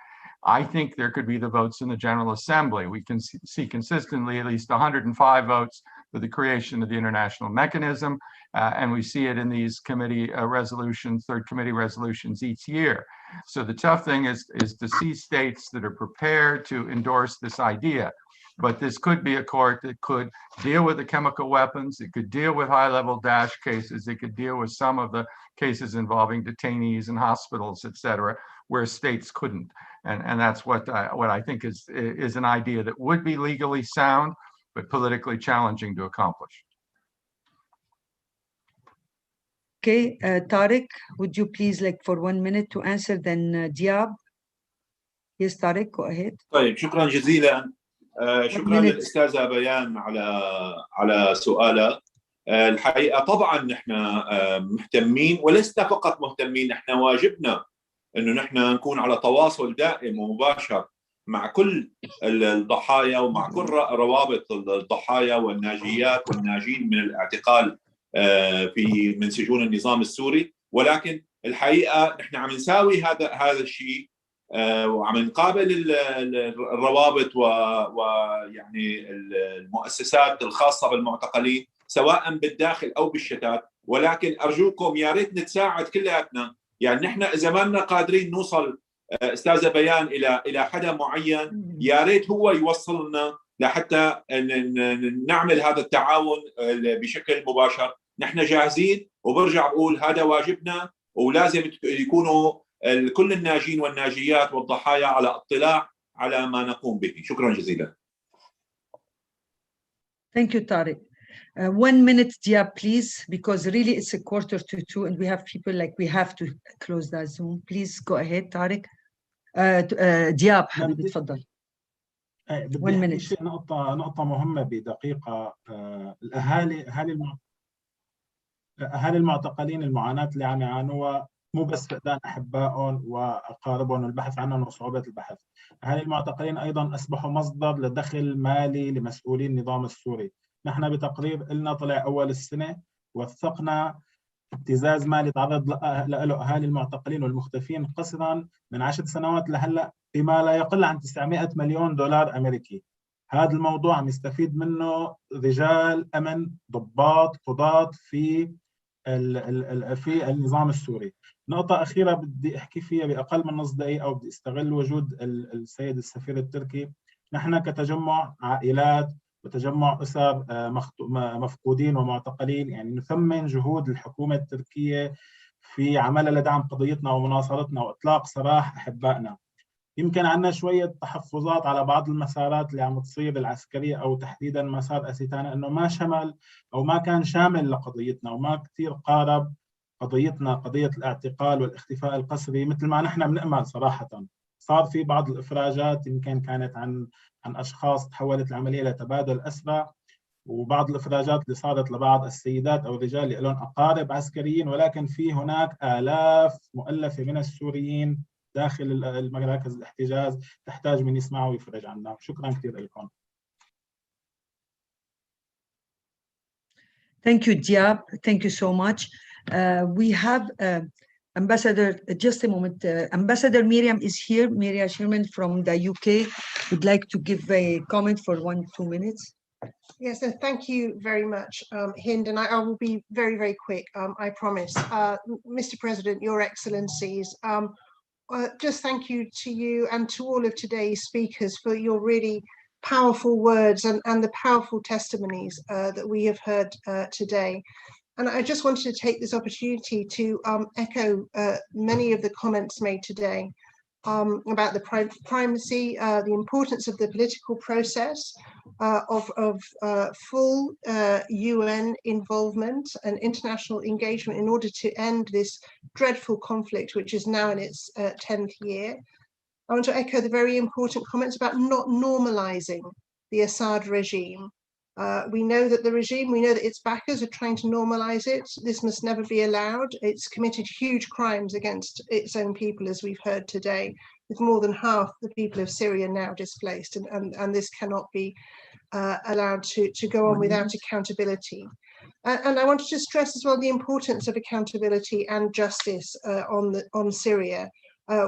G: I think there could be the votes in the General Assembly. We can see consistently at least 105 votes for the creation of the international mechanism, and we see it in these committee resolutions, third committee resolutions each year. So the tough thing is to see states that are prepared to endorse this idea. But this could be a court that could deal with the chemical weapons, it could deal with high-level Daesh cases, it could deal with some of the cases involving detainees in hospitals, et cetera, where states couldn't. And that's what I think is an idea that would be legally sound, but politically challenging to accomplish.
A: Okay, Tarek, would you please, like for 1 minute to answer, then Diab? Yes, Tarek, go ahead.
H: طيب شكرا جزيلا. شكرا للأستاذة بيان على سؤالها. الحقيقة طبعا نحن مهتمين، ولسنا فقط مهتمين، نحن واجبنا انه نحن نكون على تواصل دائم ومباشر مع كل الضحايا ومع كل روابط الضحايا والناجيات والناجين من الاعتقال من سجون النظام السوري. ولكن الحقيقة نحن عم نساوي هذا الشيء وعم نقابل الروابط ويعني المؤسسات الخاصة بالمعتقلين سواء بالداخل أو بالشتات. ولكن أرجوكم يا ريت نتساعد كلياتنا. يعني نحن إذا ما لنا قادرين نوصل أستاذة بيان إلى حدا معين، يا ريت هو يوصلنا لحتى نعمل هذا التعاون بشكل مباشر. نحن جاهزين، وبرجع بقول هذا واجبنا، ولازم يكونوا كل الناجين والناجيات والضحايا على اطلاع على ما نقوم به. شكرا جزيلا.
A: Thank you, Tarek. 1 minute, Diab, please, because really it's 1:45 and we have people like we have to close that Zoom. Please go ahead, Tarek. Diab, حبيبي تفضل. 1 minute.
I: نقطة مهمة بدقيقة. أهالي المعتقلين المعاناة اللي عم يعانوها مو بس فقدان أحبائهم وأقاربهم والبحث عنهم وصعوبة البحث. أهالي المعتقلين أيضا أصبحوا مصدر لدخل مالي لمسؤولين النظام السوري. نحن بتقرير لنا طلع أول السنة وثقنا ابتزاز مالي تعرض له أهالي المعتقلين والمختفين قسرا من 10 سنوات لهلا بما لا يقل عن 900 مليون دولار أمريكي. هذا الموضوع عم يستفيد منه رجال أمن، ضباط، قضاة في النظام السوري. نقطة أخيرة بدي أحكي فيها بأقل من نص دقيقة، أو بدي أستغل وجود السيد السفير التركي. نحن كتجمع عائلات وتجمع أسر مفقودين ومعتقلين يعني نثمن جهود الحكومة التركية في عملها لدعم قضيتنا ومناصرتنا وإطلاق سراح أحبائنا. يمكن عندنا شوية تحفظات على بعض المسارات اللي عم تصير العسكرية أو تحديدا مسار أسيتانا، أنه ما شمل أو ما كان شامل لقضيتنا وما كثير قارب قضيتنا قضية الاعتقال والاختفاء القسري مثل ما نحن بنأمل صراحة. صار في بعض الإفراجات يمكن كانت عن أشخاص تحولت العملية لتبادل أسرى، وبعض الإفراجات اللي صارت لبعض السيدات أو الرجال اللي لهم أقارب عسكريين، ولكن في هناك آلاف مؤلفة من السوريين داخل المراكز الاحتجاز تحتاج من يسمعوا ويفرج عنها. شكرا كثير لكم.
A: Thank you, Diab. Thank you so much. We have Ambassador, just a moment. Ambassador Miriam is here. Miriam Sherman from the UK would like to give a comment for 1-2 minutes.
O: Yes, and thank you very much, Hind, and I will be very, very quick, I promise. Mr. President, Your Excellencies, just thank you to you and to all of today's speakers for your really powerful words and the powerful testimonies that we have heard today. And I just wanted to take this opportunity to echo many of the comments made today about the primacy, the importance of the political process, of full UN involvement and international engagement in order to end this dreadful conflict, which is now in its 10th year. I want to echo the very important comments about not normalizing the Assad regime. We know that the regime, we know that its backers are trying to normalize it. This must never be allowed. It's committed huge crimes against its own people, as we've heard today, with more than half the people of Syria now displaced, and this cannot be allowed to go on without accountability. And I wanted to stress as well the importance of accountability and justice on Syria.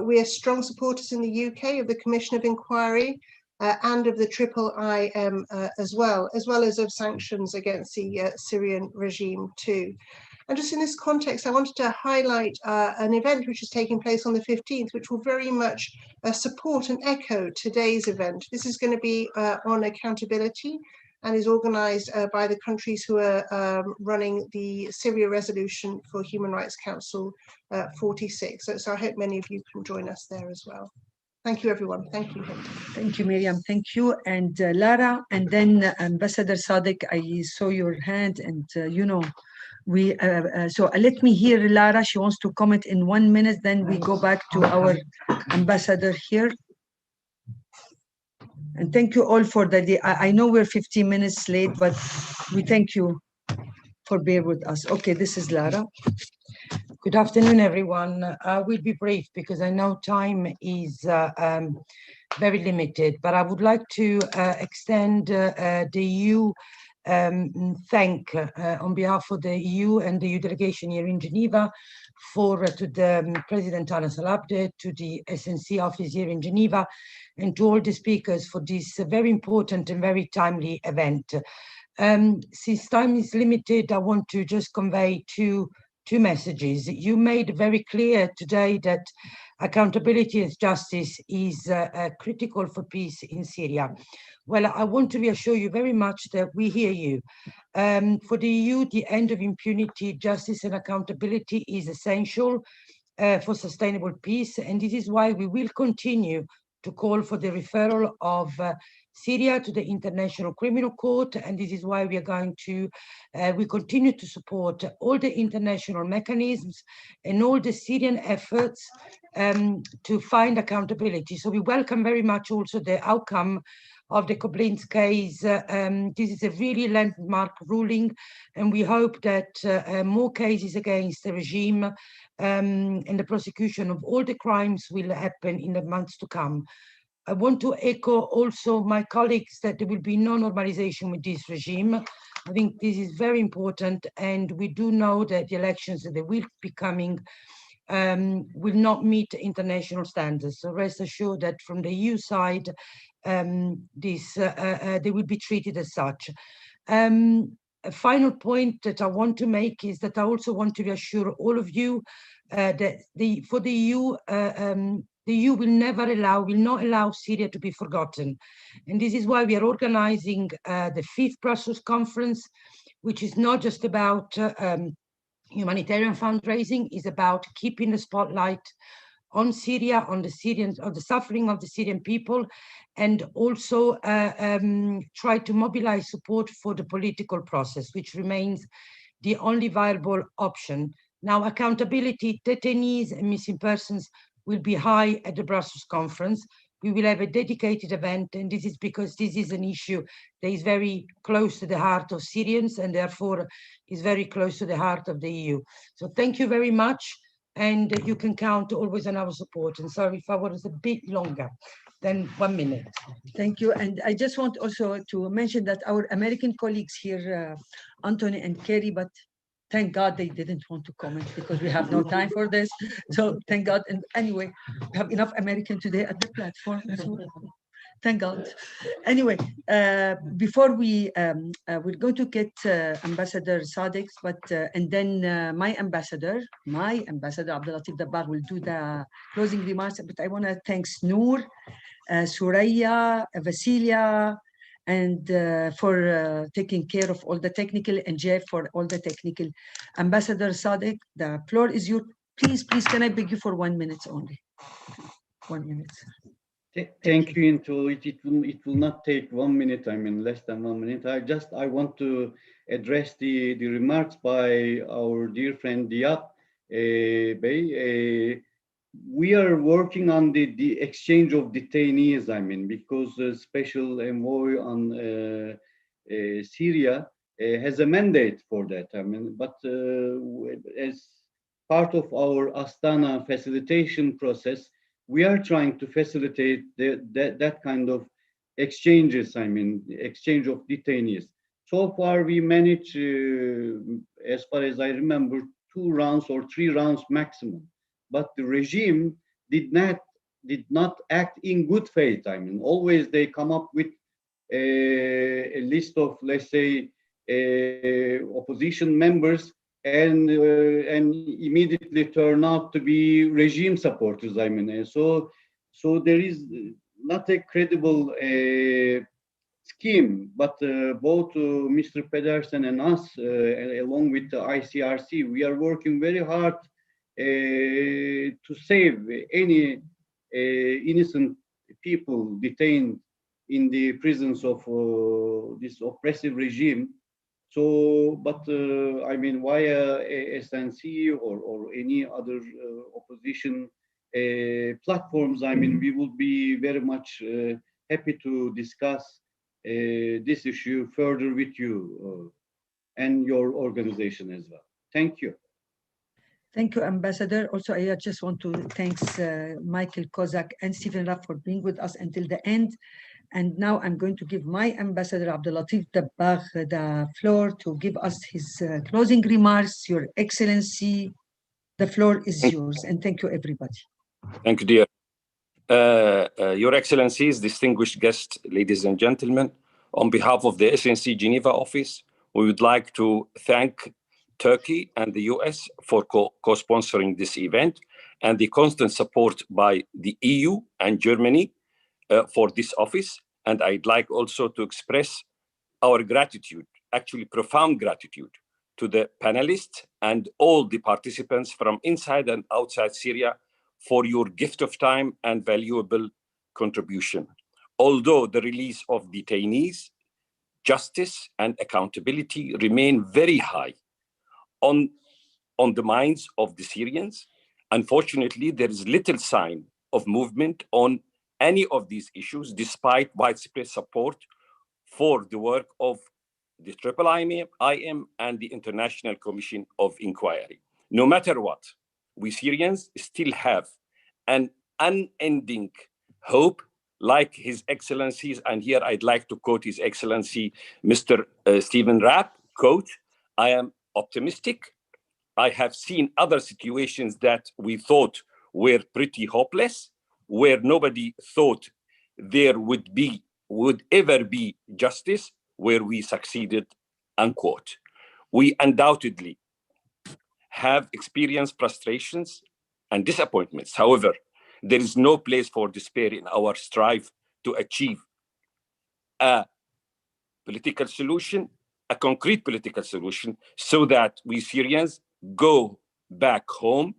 O: We are strong supporters in the UK of the Commission of Inquiry and of the IIIM as well as of sanctions against the Syrian regime too. And just in this context, I wanted to highlight an event which is taking place on the 15th, which will very much support and echo today's event. This is going to be on accountability and is organized by the countries who are running the Syria Resolution for Human Rights Council 46. So I hope many of you can join us there as well. Thank you, everyone. Thank you.
A: Thank you, Miriam. Thank you. And Lara, and then Ambassador Sadiq, I saw your hand, and you know, we so let me hear Lara. She wants to comment in 1 minute, then we go back to our ambassador here. And thank you all for the day. I know we're 15 minutes late, but we thank you for being with us. Okay, this is Lara. Good afternoon, everyone. I will be brief because I know time is very limited, but I would like to extend the EU thank on behalf of the EU and the EU delegation here in Geneva to the President Al Salabde, to the SNC office here in Geneva, and to all the speakers for this very important and very timely event. Since time is limited, I want to just convey two messages. You made very clear today that accountability and justice is critical for peace in Syria. Well, I want to reassure you very much that we hear you. For the EU, the end of impunity, justice and accountability is essential for sustainable peace, and this is why we will continue to call for the referral of Syria to the International Criminal Court, and this is why we are going to, we continue to support all the international mechanisms and all the Syrian efforts to find accountability. So we welcome very much also the outcome of the Koblenz case. This is a really landmark ruling, and we hope that more cases against the regime and the prosecution of all the crimes will happen in the months to come. I want to echo also my colleagues that there will be no normalization with this regime. I think this is very important, and we do know that the elections that will be coming will not meet international standards. So rest assured that from the EU side, they will be treated as such. A final point that I want to make is that I also want to reassure all of you that for the EU, the EU will not allow Syria to be forgotten. And this is why we are organizing the 5th Brussels conference, which is not just about humanitarian fundraising, is about keeping the spotlight on Syria, on the suffering of the Syrian people, and also try to mobilize support for the political process, which remains the only viable option
P: Now, accountability, detainees and missing persons will be high at the Brussels conference. We will have a dedicated event, and this is because this is an issue that is very close to the heart of Syrians and therefore is very close to the heart of the EU. So thank you very much, and you can count always on our support. And sorry if I was a bit longer than 1 minute.
A: Thank you. And I just want also to mention that our American colleagues here, Anthony and Kerry, but thank God they didn't want to comment because we have no time for this. So thank God. And anyway, we have enough American today at the platform. So thank God. Anyway, before we're going to get Ambassador Sadek, but and then my ambassador Abdulatif Dabbar will do the closing remarks. But I want to thank Noor, Suraya, Vasilia, and for taking care of all the technical, and Jeff for all the technical. Ambassador Sadek, the floor is yours. Please, can I beg you for 1 minute only? 1 minute.
C: Thank you, Into. It will not take 1 minute, I mean, less than 1 minute. I want to address the remarks by our dear friend Diab Bey. We are working on the exchange of detainees, I mean, because the special envoy on Syria has a mandate for that, I mean, but as part of our Astana facilitation process, we are trying to facilitate that kind of exchanges, I mean, exchange of detainees. So far, we managed, as far as I remember, 2 rounds or 3 rounds maximum. But the regime did not act in good faith. I mean, always they come up with a list of, let's say, opposition members, and immediately turn out to be regime supporters. I mean, so there is not a credible scheme. But both Mr. Pedersen and us, along with the ICRC, we are working very hard to save any innocent people detained in the prisons of this oppressive regime. So, but I mean, via SNC or any other opposition platforms, I mean, we will be very much happy to discuss this issue further with you and your organization as well. Thank you.
A: Thank you, Ambassador. Also, I just want to thank Michael Kozak and Stephen Rapp for being with us until the end. And now I'm going to give my Ambassador Abdulatif Dabbar the floor to give us his closing remarks. Your Excellency, the floor is yours. And thank you, everybody.
Q: Thank you, dear. Your Excellencies, distinguished guests, ladies and gentlemen, on behalf of the SNC Geneva office, we would like to thank Turkey and the US for co-sponsoring this event, and the constant support by the EU and Germany for this office. And I'd like also to express our gratitude, actually profound gratitude, to the panelists and all the participants from inside and outside Syria for your gift of time and valuable contribution. Although the release of detainees, justice and accountability remain very high on the minds of the Syrians, unfortunately, there is little sign of movement on any of these issues, despite widespread support for the work of the IIM and the International Commission of Inquiry. No matter what, we Syrians still have an unending hope, like His Excellencies, and here I'd like to quote His Excellency, Mr. Stephen Rapp, quote, "I am optimistic. I have seen other situations that we thought were pretty hopeless, where nobody thought there would ever be justice, where we succeeded," unquote. We undoubtedly have experienced frustrations and disappointments. However, there is no place for despair in our strive to achieve a political solution, a concrete political solution, so that we Syrians go back home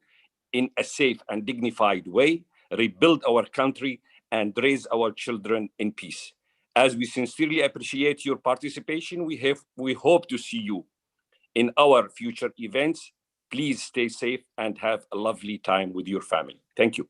Q: in a safe and dignified way, rebuild our country, and raise our children in peace. As we sincerely appreciate your participation, we hope to see you in our future events Please stay safe and have a lovely time with your family. Thank you.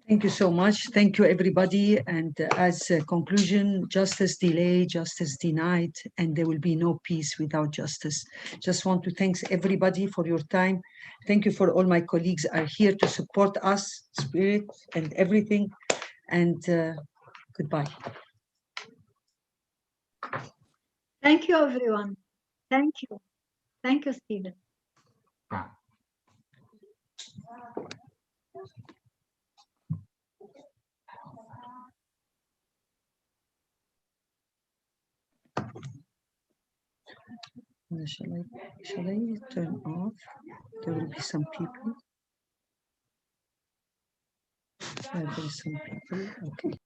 A: Thank you so much. Thank you, everybody. And as a conclusion, justice delayed, justice denied, and there will be no peace without justice. Just want to thank everybody for your time. Thank you for all my colleagues are here to support us, spirit and everything. And goodbye.
E: Thank you, everyone. Thank you. Thank you, Stephen.
A: Shall I turn off? There will be some people. There are some people. Okay.